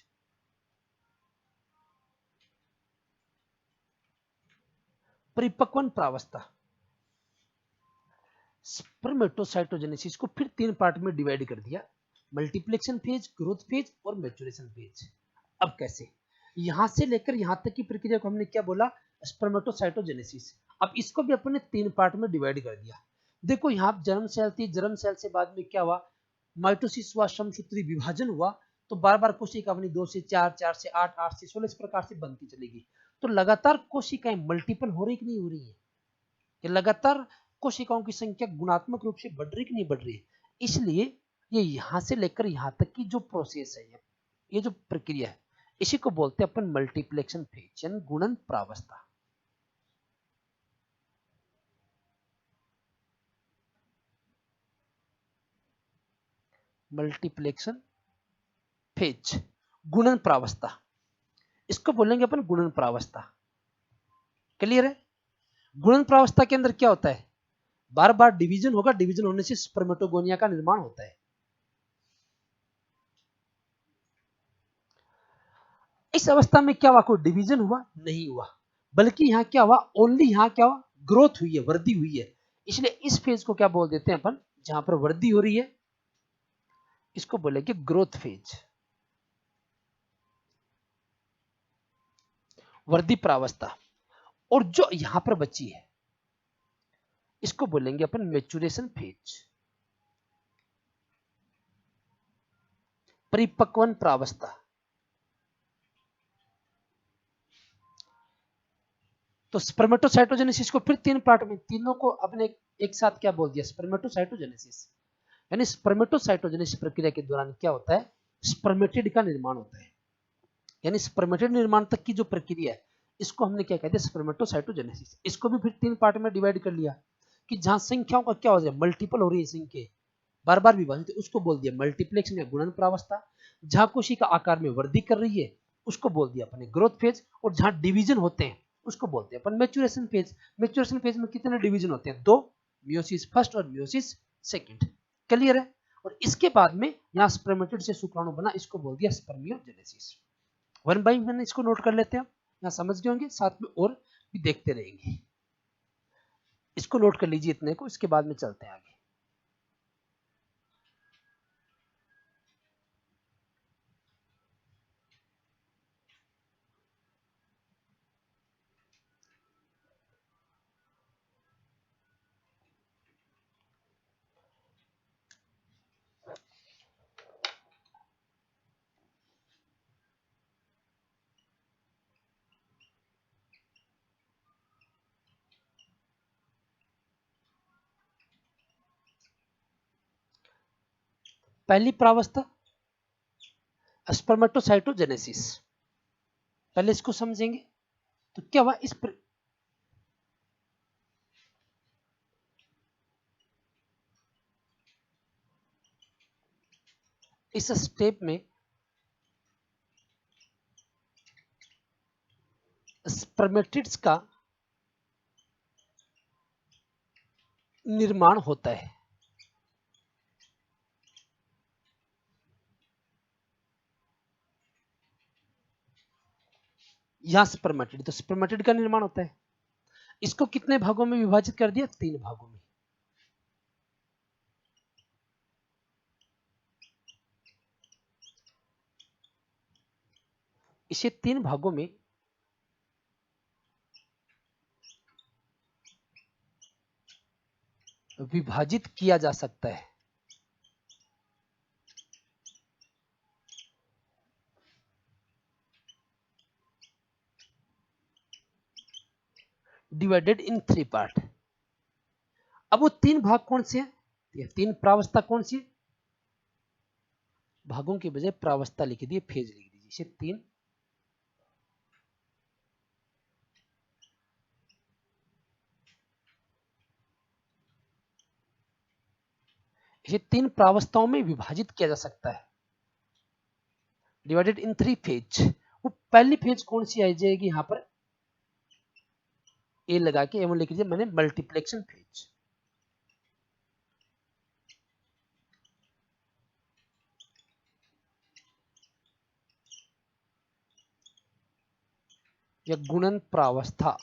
परिपक्वन प्रावस्था। स्पर्मेटोसाइटोजेनेसिस को फिर 3 पार्ट में डिवाइड कर दिया, मल्टीप्लेक्शन फेज, ग्रोथ फेज और मैच्योरेशन फेज। अब कैसे, यहां से लेकर यहां तक की प्रक्रिया को हमने क्या बोला, स्पर्मेटोसाइटोजेनेसिस। अब इसको भी अपने 3 पार्ट में डिवाइड कर दिया। देखो यहाँ जर्म सेल थी, जर्म सेल से बाद में क्या हुआ, माइटोसिस हुआ, समसूत्री विभाजन हुआ, तो बार बार कोशिका अपनी 2 से 4, 4 से 8, 8 से 16 इस प्रकार से बनती चलेगी। तो लगातार कोशिकाएं मल्टीपल हो रही कि नहीं हो रही है, ये लगातार कोशिकाओं की संख्या गुणात्मक रूप से बढ़ रही कि नहीं बढ़ रही है। इसलिए ये यहां से लेकर यहां तक की जो प्रोसेस है, ये जो प्रक्रिया है, इसी को बोलते हैं अपन मल्टीप्लेक्शन फेज, यानी गुणन प्रावस्था। मल्टीप्लेक्शन फेज, गुणन प्रावस्था, इसको बोलेंगे अपन गुणन प्रावस्था। क्लियर है। गुणन प्रावस्था के अंदर क्या होता है, बार बार डिवीजन होगा, डिवीजन होने से स्पर्मेटोगोनिया का निर्माण होता है। इस अवस्था में क्या हुआ, कोई डिवीजन हुआ नहीं हुआ, बल्कि यहां क्या हुआ, ओनली यहां क्या हुआ, ग्रोथ हुई है, वृद्धि हुई है। इसलिए इस फेज को क्या बोल देते हैं अपन, जहां पर वृद्धि हो रही है, इसको बोलेंगे ग्रोथ फेज, वृद्धि प्रावस्था। और जो यहां पर बची है, इसको बोलेंगे अपन मैच्योरेशन फेज, परिपक्वन प्रावस्था। तो स्पर्मेटोसाइटोजेनेसिस को फिर 3 पार्ट में, तीनों को अपने एक साथ क्या बोल दिया, स्पर्मेटोसाइटोजेनेसिस। यानी स्पर्मेटोसाइटोजेनेसिस प्रक्रिया के दौरान क्या होता है, स्पर्मेटिड का निर्माण होता है। यानी स्पर्मेटिड निर्माण तक की जो प्रक्रिया है, इसको हमने क्या कहते हैं, स्पर्मेटोसाइटोजेनेसिस। इसको भी फिर 3 पार्ट में डिवाइड कर लिया, कि जहां संख्याओं का क्या हो जाए, मल्टीपल हो रही है संख्या, बार बार विभाजित, उसको बोल दिया मल्टीप्लेक्शन या गुणन प्रावस्था। जहां कोशिका आकार में वृद्धि कर रही है, उसको बोल दिया अपने ग्रोथ फेज। और जहां डिवीजन होते हैं, उसको बोलते हैं अपन मैच्योरेशन फेज। मैच्योरेशन फेज में कितने डिवीजन होते हैं, 2, मियोसिस फर्स्ट और मियोसिस सेकंड। क्लियर है। और इसके बाद में यहाँ स्पर्मेटिड से शुक्राणु बना, इसको बोल दिया स्पर्मियोजेनेसिस। वन बाय वन इसको नोट कर लेते हैं, यहाँ समझ गए होंगे, साथ में और भी देखते रहेंगे। इसको नोट कर लीजिए इतने को, इसके बाद में चलते हैं आगे। पहली प्रावस्था स्पर्मेटोसाइटोजेनेसिस, पहले इसको समझेंगे। तो क्या हुआ, इस स्टेप में स्पर्मेटिड्स का निर्माण होता है। यहां स्पर्मेटिड, तो स्पर्मेटिड का निर्माण होता है। इसको कितने भागों में विभाजित कर दिया, 3 भागों में। इसे 3 भागों में विभाजित किया जा सकता है। Divided in 3 part. अब वो 3 भाग कौन से हैं, ये 3 प्रावस्था कौन सी है, भागों की बजाय प्रावस्था लिख दिए, फेज लिख दीजिए, इसे 3 इसे 3 प्रावस्थाओं में विभाजित किया जा सकता है, डिवाइडेड इन 3 फेज। वो पहली फेज कौन सी आ जाएगी, यहां पर ए लगा के एवं लिख दीजिए मैंने, मल्टीप्लेक्शन फेज। या गुणन प्रावस्था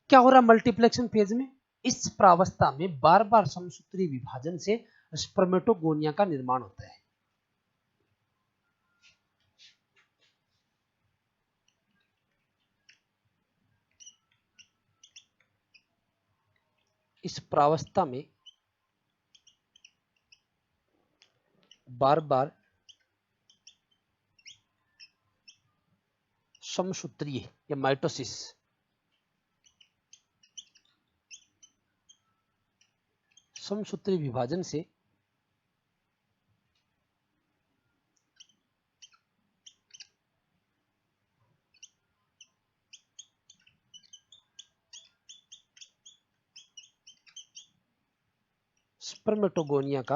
क्या हो रहा है मल्टीप्लेक्शन फेज में? इस प्रावस्था में बार बार समसूत्री विभाजन से स्पर्मेटोगोनिया का निर्माण होता है। इस प्रावस्था में बार बार समसूत्रीय या माइटोसिस समसूत्री विभाजन से स्पर्मेटोगोनिया का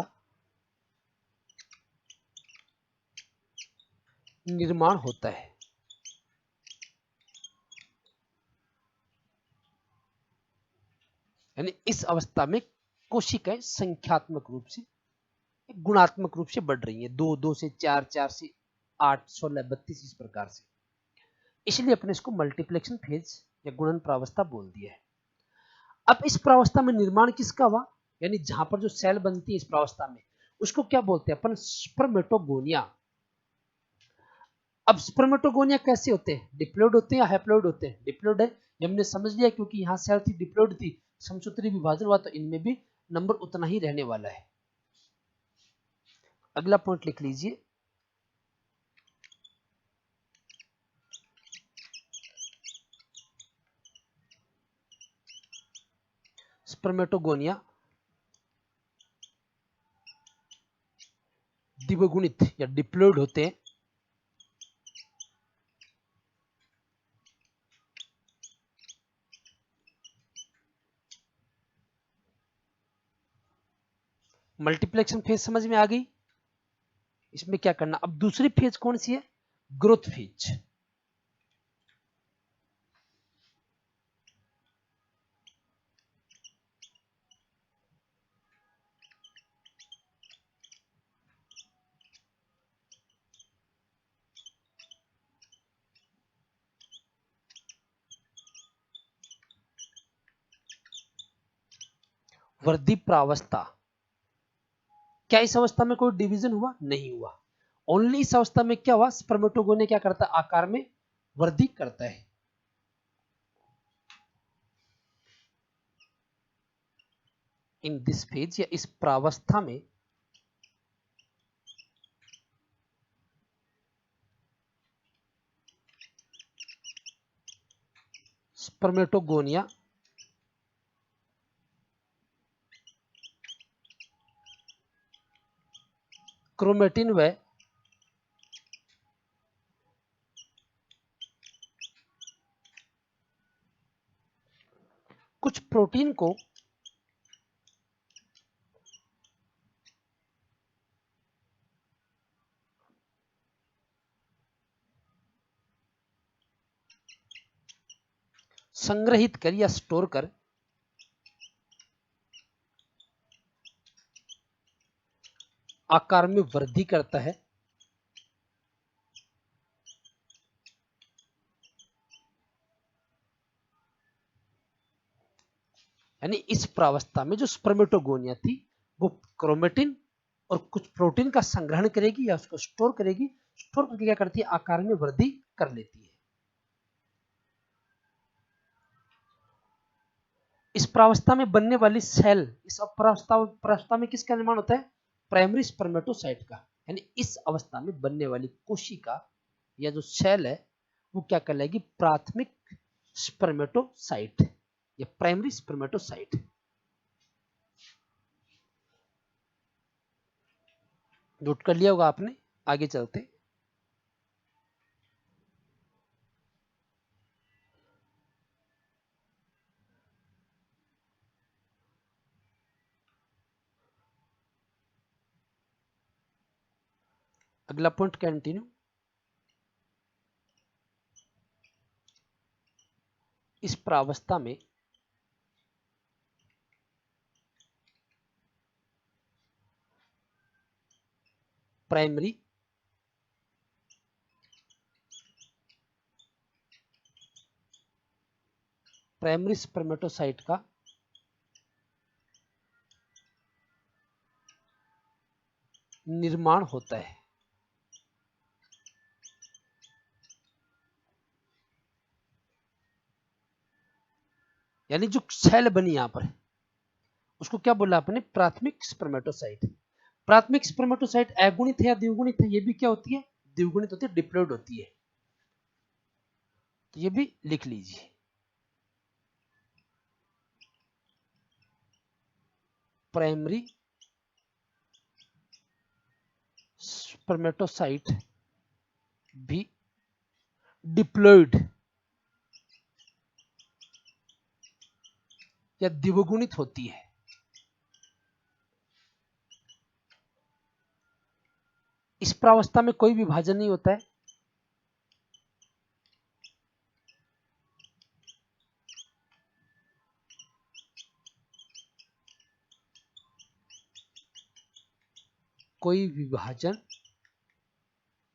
निर्माण होता है। यानी इस अवस्था में कोशिकाएं संख्यात्मक रूप से गुणात्मक रूप से बढ़ रही हैं, 2 से 4, 4 से 8, 16, 32 इस प्रकार से। इसलिए अपने इसको मल्टीप्लेक्शन फेज या गुणन प्रावस्था बोल दिया है। अब इस प्रावस्था में निर्माण किसका हुआ, यानी जहां पर जो सेल बनती है इस प्रावस्था में, उसको क्या बोलते हैं अपन? स्पर्मेटोगोनिया। अब स्पर्मेटोगोनिया कैसे होते हैं? डिप्लॉइड होते हैं या हैप्लॉइड होते हैं? डिप्लॉइड है, ये हमने समझ लिया, क्योंकि यहाँ सेल थी डिप्लॉइड थी, समसूत्री विभाजन हुआ, तो इनमें भी नंबर उतना ही रहने वाला है। अगला पॉइंट लिख लीजिए, स्पर्मेटोगोनिया द्विगुणित या डिप्लॉइड होते हैं मल्टीप्लेक्शन फेज समझ में आ गई। इसमें क्या करना, अब दूसरी फेज कौन सी है? Growth phase. वृद्धि प्रावस्था। क्या इस अवस्था में कोई डिवीजन हुआ? नहीं हुआ। ओनली इस अवस्था में क्या हुआ? स्पर्मेटोगोनिया क्या करता है? आकार में वृद्धि करता है। इन दिस फेज या इस प्रावस्था में स्पर्मेटोगोनिया क्रोमेटिन व कुछ प्रोटीन को संग्रहित कर या स्टोर कर आकार में वृद्धि करता है। यानी इस प्रावस्था में जो स्पर्मेटोगोनिया थी वो क्रोमेटिन और कुछ प्रोटीन का संग्रहण करेगी या उसको स्टोर करेगी, स्टोर करके क्या करती है? आकार में वृद्धि कर लेती है। इस प्रावस्था में बनने वाली सेल, इस प्रावस्था में किसका निर्माण होता है? प्राइमरी स्पर्मेटोसाइट का। यानी इस अवस्था में बनने वाली कोशिका या जो सेल है वो क्या कहलाएगी? प्राथमिक स्पर्मेटोसाइट या प्राइमरी स्पर्मेटोसाइट। नोट कर लिया होगा आपने। आगे चलते, अगला पॉइंट कंटिन्यू। इस प्रावस्था में प्राइमरी स्पर्मेटोसाइट का निर्माण होता है। यानी जो सेल बनी यहां पर उसको क्या बोला आपने? प्राथमिक स्पर्मेटोसाइट। प्राथमिक स्पर्मेटोसाइट अगुणित है या द्विगुणित है? ये भी क्या होती है? द्विगुणित होती है, डिप्लॉइड होती है। तो ये भी लिख लीजिए। प्राइमरी स्पर्मेटोसाइट भी डिप्लॉइड या द्विगुणित होती है। इस प्रावस्था में कोई विभाजन नहीं होता है। कोई विभाजन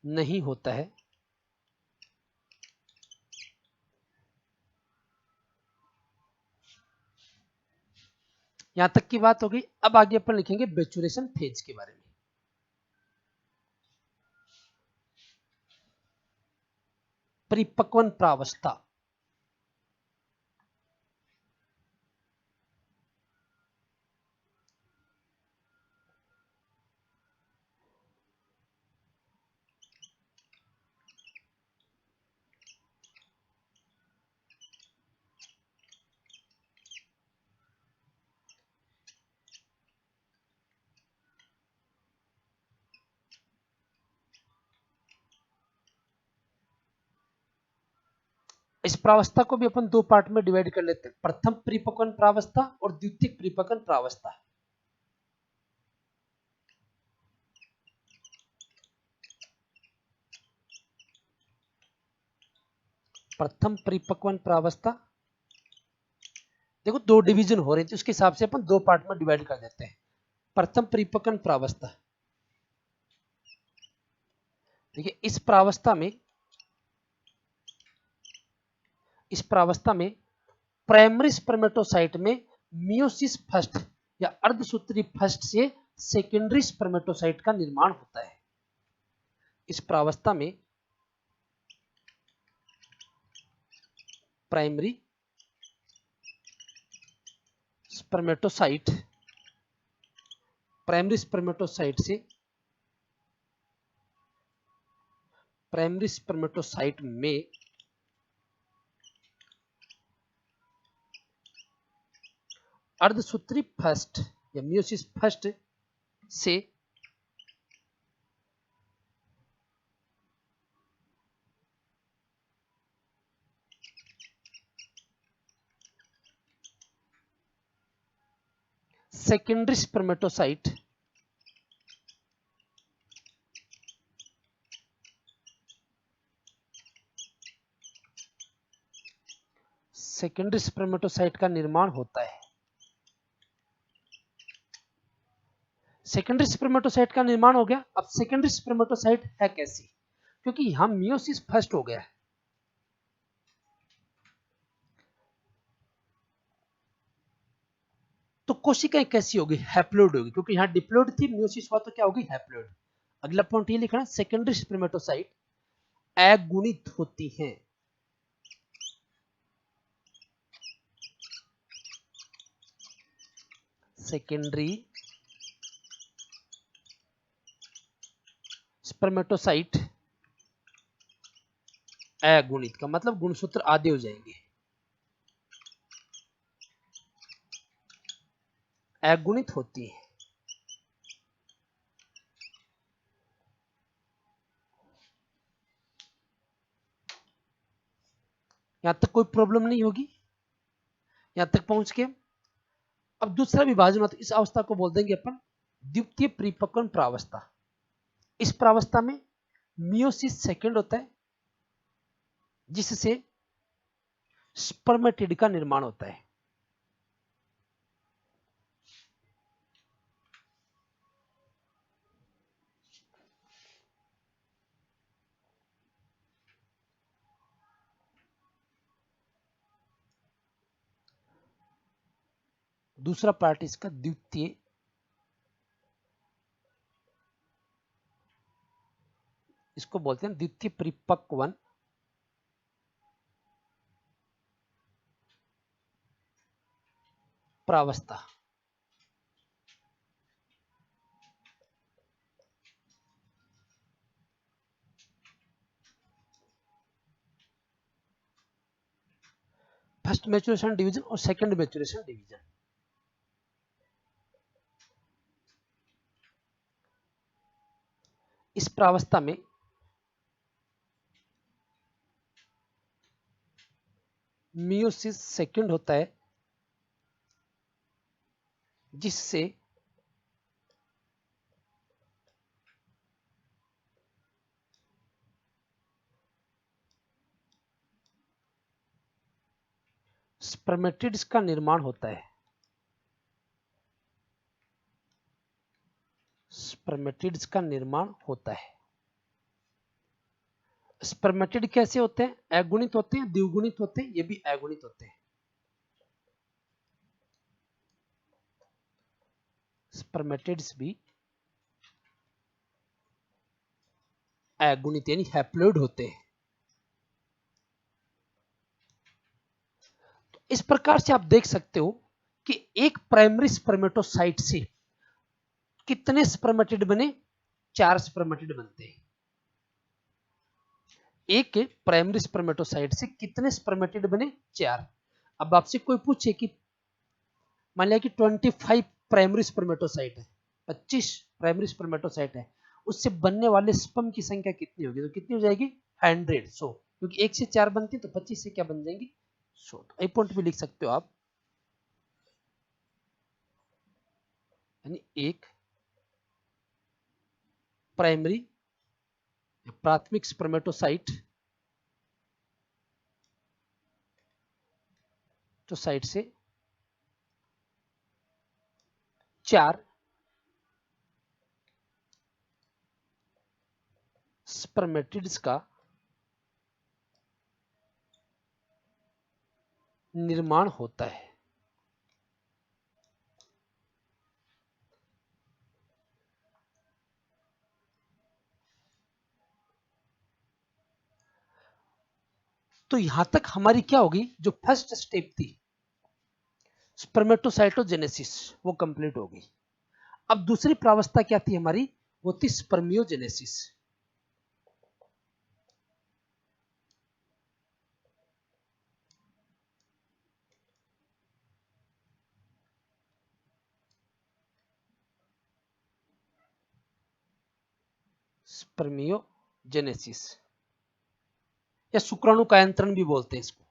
नहीं होता है। यहां तक की बात हो गई। अब आगे अपन लिखेंगे मैच्योरेशन फेज के बारे में। परिपक्वन प्रावस्था। इस प्रावस्था को भी अपन दो पार्ट में डिवाइड कर लेते हैं, प्रथम परिपक्वन प्रावस्था और द्वितीय परिपक्वन प्रावस्था। प्रथम परिपक्वन प्रावस्था, देखो दो डिवीजन हो रहे थे, उसके हिसाब से अपन दो पार्ट में डिवाइड कर देते हैं। प्रथम परिपक्वन प्रावस्था, देखिए इस प्रावस्था में प्राइमरी स्पर्मेटोसाइट में मियोसिस फर्स्ट या अर्धसूत्री फर्स्ट से सेकेंडरी स्पर्मेटोसाइट का निर्माण होता है। इस प्रावस्था में प्राइमरी स्पर्मेटोसाइट में अर्धसूत्री फर्स्ट या मियोसिस फर्स्ट से सेकेंडरी स्पर्मेटोसाइट का निर्माण होता है। सेकेंडरी स्पर्मेटोसाइट का निर्माण हो गया। अब सेकेंडरी स्पर्मेटोसाइट है कैसी? क्योंकि यहां मियोसिस फर्स्ट हो गया है, तो कोशिकाएं कैसी होगी? हैप्लोइड होगी, क्योंकि यहां डिप्लोइड थी, मियोसिस हुआ तो क्या होगी? हैप्लोइड। अगला पॉइंट ये लिखना, सेकेंडरी स्पर्मेटोसाइट अगुणित होती हैं। सेकेंडरी स्पर्मेटोसाइट अगुणित का मतलब गुणसूत्र आधे हो जाएंगे। अगुणित होती है। यहां तक कोई प्रॉब्लम नहीं होगी? यहां तक पहुंच के अब दूसरा विभाजन होता है, इस अवस्था को बोल देंगे अपन द्वितीय परिपक्वन प्रावस्था। इस प्रावस्था में मियोसिस सेकेंड होता है, जिससे स्पर्मेटिड का निर्माण होता है। दूसरा पार्ट इसका द्वितीय, इसको बोलते हैं द्वितीय परिपक्वन प्रावस्था। फर्स्ट मैच्योरेशन डिवीजन और सेकंड मैच्योरेशन डिवीजन। इस प्रावस्था में मियोसिस सेकंड होता है, जिससे स्पर्मेटिड्स का निर्माण होता है। स्पर्मेटिड्स का निर्माण होता है। स्पर्मेटिड कैसे होते हैं? अगुणित होते हैं, द्विगुणित होते हैं, ये भी अगुणित होते हैं। स्पर्मेटिड्स भी अगुणित यानी हैप्लोइड होते हैं। तो इस प्रकार से आप देख सकते हो कि एक प्राइमरी स्पर्मेटोसाइट से कितने स्पर्मेटिड बने? 4 स्पर्मेटिड बनते हैं। एक प्राइमरी स्पर्मेटोसाइट से कितने स्पर्मेटिड बने? 4। अब आपसे कोई पूछे कि मान लिया कि 25 प्राइमरी स्पर्मेटोसाइट है, 25 प्राइमरी स्पर्मेटोसाइट है, उससे बनने वाले स्पर्म की संख्या कितनी होगी? तो कितनी हो जाएगी? 100, क्योंकि 1 से 4 बनती है तो 25 से क्या बन जाएंगी? 100। तो ए पॉइंट भी लिख सकते हो आप, यानी एक प्राइमरी प्राथमिक स्पर्मेटोसाइट तो साइट से 4 स्पर्मेटिड्स का निर्माण होता है। तो यहां तक हमारी क्या होगी? जो फर्स्ट स्टेप थी स्पर्मेटोसाइटोजेनेसिस, वो कंप्लीट हो गई। अब दूसरी प्रावस्था क्या थी हमारी? वो थी स्पर्मियोजेनेसिस। स्पर्मियोजेनेसिस या शुक्राणुकायंत्रण भी बोलते हैं इसको।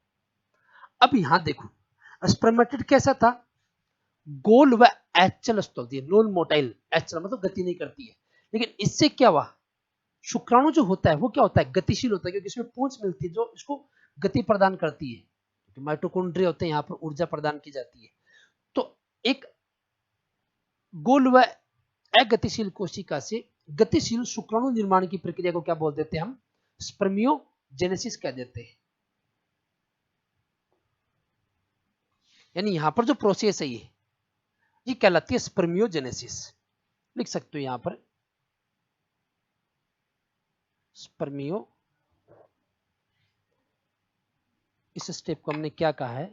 अब यहां देखो, स्पर्मेटिड कैसा था? गोल व एचल स्थल, नॉन मोटाइल, एचल मतलब गति नहीं करती है। लेकिन इससे क्या हुआ? शुक्राणु जो होता है वो क्या होता है? गतिशील होता है, क्योंकि इसमें पूंछ मिलती है जो इसको गति प्रदान करती है। तो माइटोकॉन्ड्रिया होते हैं, यहाँ पर ऊर्जा प्रदान की जाती है। तो एक गोल व अगतिशील कोशिका से गतिशील शुक्राणु निर्माण की प्रक्रिया को क्या बोल देते हैं हम? स्पर्मियोजेनेसिस कह देते हैं। यानी यहां पर जो प्रोसेस है ये कहलाती है स्पर्मियोजेनेसिस। लिख सकते हो यहां पर स्पर्मियो, इस स्टेप को हमने क्या कहा है?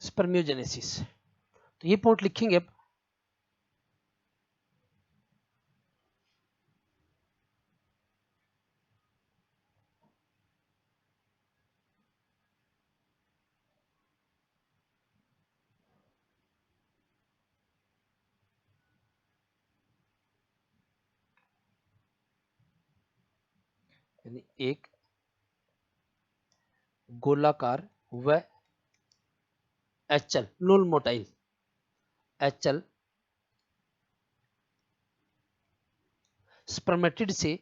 स्पर्मियोजेनेसिस। तो ये पॉइंट लिखेंगे अब। यानी एक गोलाकार व एचल नॉन मोटाइल एचल स्पर्मेटिड से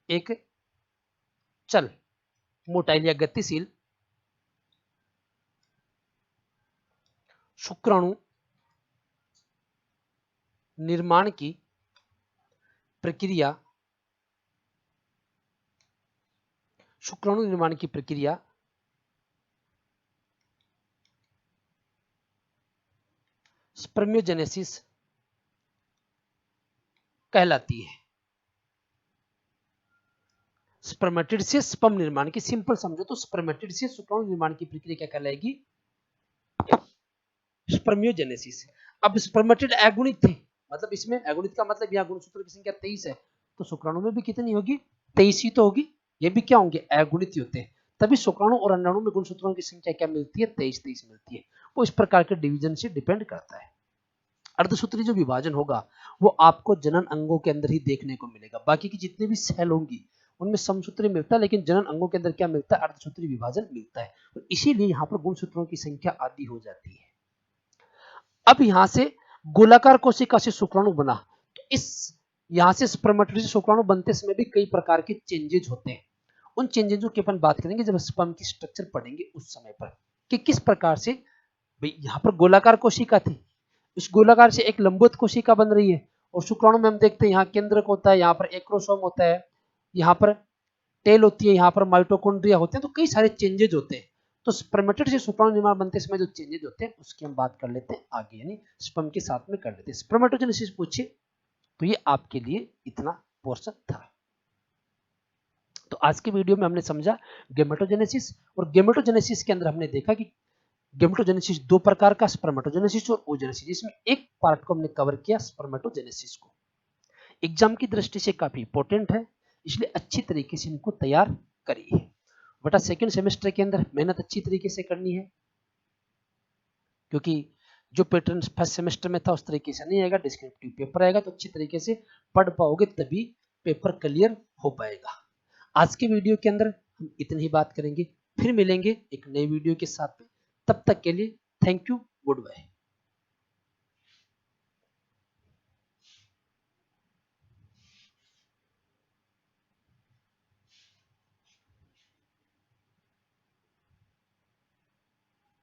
एक चल मोटाइल या गतिशील शुक्राणु निर्माण की प्रक्रिया शुक्राणु निर्माण की प्रक्रिया स्पर्मियोजेनेसिस कहलाती है। स्पर्मेटिड से स्पर्म निर्माण की, सिंपल समझो तो स्पर्मेटिड से शुक्राणु निर्माण की प्रक्रिया क्या कहलाएगी? स्पर्मियोजेनेसिस। अब स्पर्मेटिड अगुणित थे, मतलब इसमें अगुणित का मतलब यहाँ गुणसूत्र की संख्या 23 है, तो शुक्राणु में भी कितनी होगी? 23 ही तो होगी। ये भी क्या होंगे? अगुणित ही होते हैं। तभी शुक्राणु और अंडाणु में गुणसूत्रों की संख्या क्या मिलती है? 23 मिलती है। वो इस प्रकार के डिवीजन से डिपेंड करता है। अर्धसूत्री जो विभाजन होगा वो आपको जनन अंगों के अंदर ही देखने को मिलेगा। बाकी की जितनी भी सेल होंगी उनमें समसूत्री मिलता है, लेकिन जनन अंगों के अंदर क्या मिलता है? अर्धसूत्री विभाजन मिलता है। तो इसीलिए यहाँ पर गुणसूत्रों की संख्या आदि हो जाती है। अब यहां से गोलाकार कोशिका से शुक्राणु बना, तो इस यहां से स्पर्मेटोजोइड से शुक्राणु बनते समय भी कई प्रकार के चेंजेज होते हैं। उन चेंजेजों की अपन बात करेंगे जब स्पर्म की स्ट्रक्चर पढ़ेंगे उस समय पर, कि किस प्रकार से भाई यहाँ पर गोलाकार कोशिका थी, इस गोलाकार से एक लंबवत कोशिका बन रही है। और शुक्राणु में हम देखते हैं यहाँ केंद्रक होता है, यहाँ पर एक्रोसोम होता है, यहाँ पर टेल होती है, यहाँ पर माइटोकॉन्ड्रिया होते हैं। तो कई सारे चेंजेज होते हैं। तो स्पर्मेटिड से शुक्राणु निर्माण बनते समय जो चेंजेज होते हैं उसकी हम बात कर लेते हैं आगे, यानी स्पर्म के साथ में कर लेते हैं। स्पर्मेटोजेनेसिस पूछे तो ये आपके लिए इतना पोर्शन था। तो आज की वीडियो में हमने समझा गेमेटोजेनेसिस, और गेमेटोजेनेसिस के अंदर हमने देखा कि गेमेटोजेनेसिस दो प्रकार का, स्पर्मेटोजेनेसिस और ओजेनेसिस। इसमें एक पार्ट को हमने कवर किया, स्पर्मेटोजेनेसिस को। एग्जाम की दृष्टि से काफी इंपॉर्टेंट है, इसलिए अच्छी तरीके से इनको तैयार करिए। बेटा सेकंड सेमेस्टर के अंदर मेहनत अच्छी तरीके से करनी है, क्योंकि जो पैटर्न फर्स्ट सेमेस्टर में था उस तरीके से नहीं आएगा। डिस्क्रिप्टिव पेपर आएगा तो अच्छी तरीके से पढ़ पाओगे, तभी पेपर क्लियर हो पाएगा। आज के वीडियो के अंदर हम इतनी ही बात करेंगे, फिर मिलेंगे एक नई वीडियो के साथ में। तब तक के लिए थैंक यू, गुड बाय।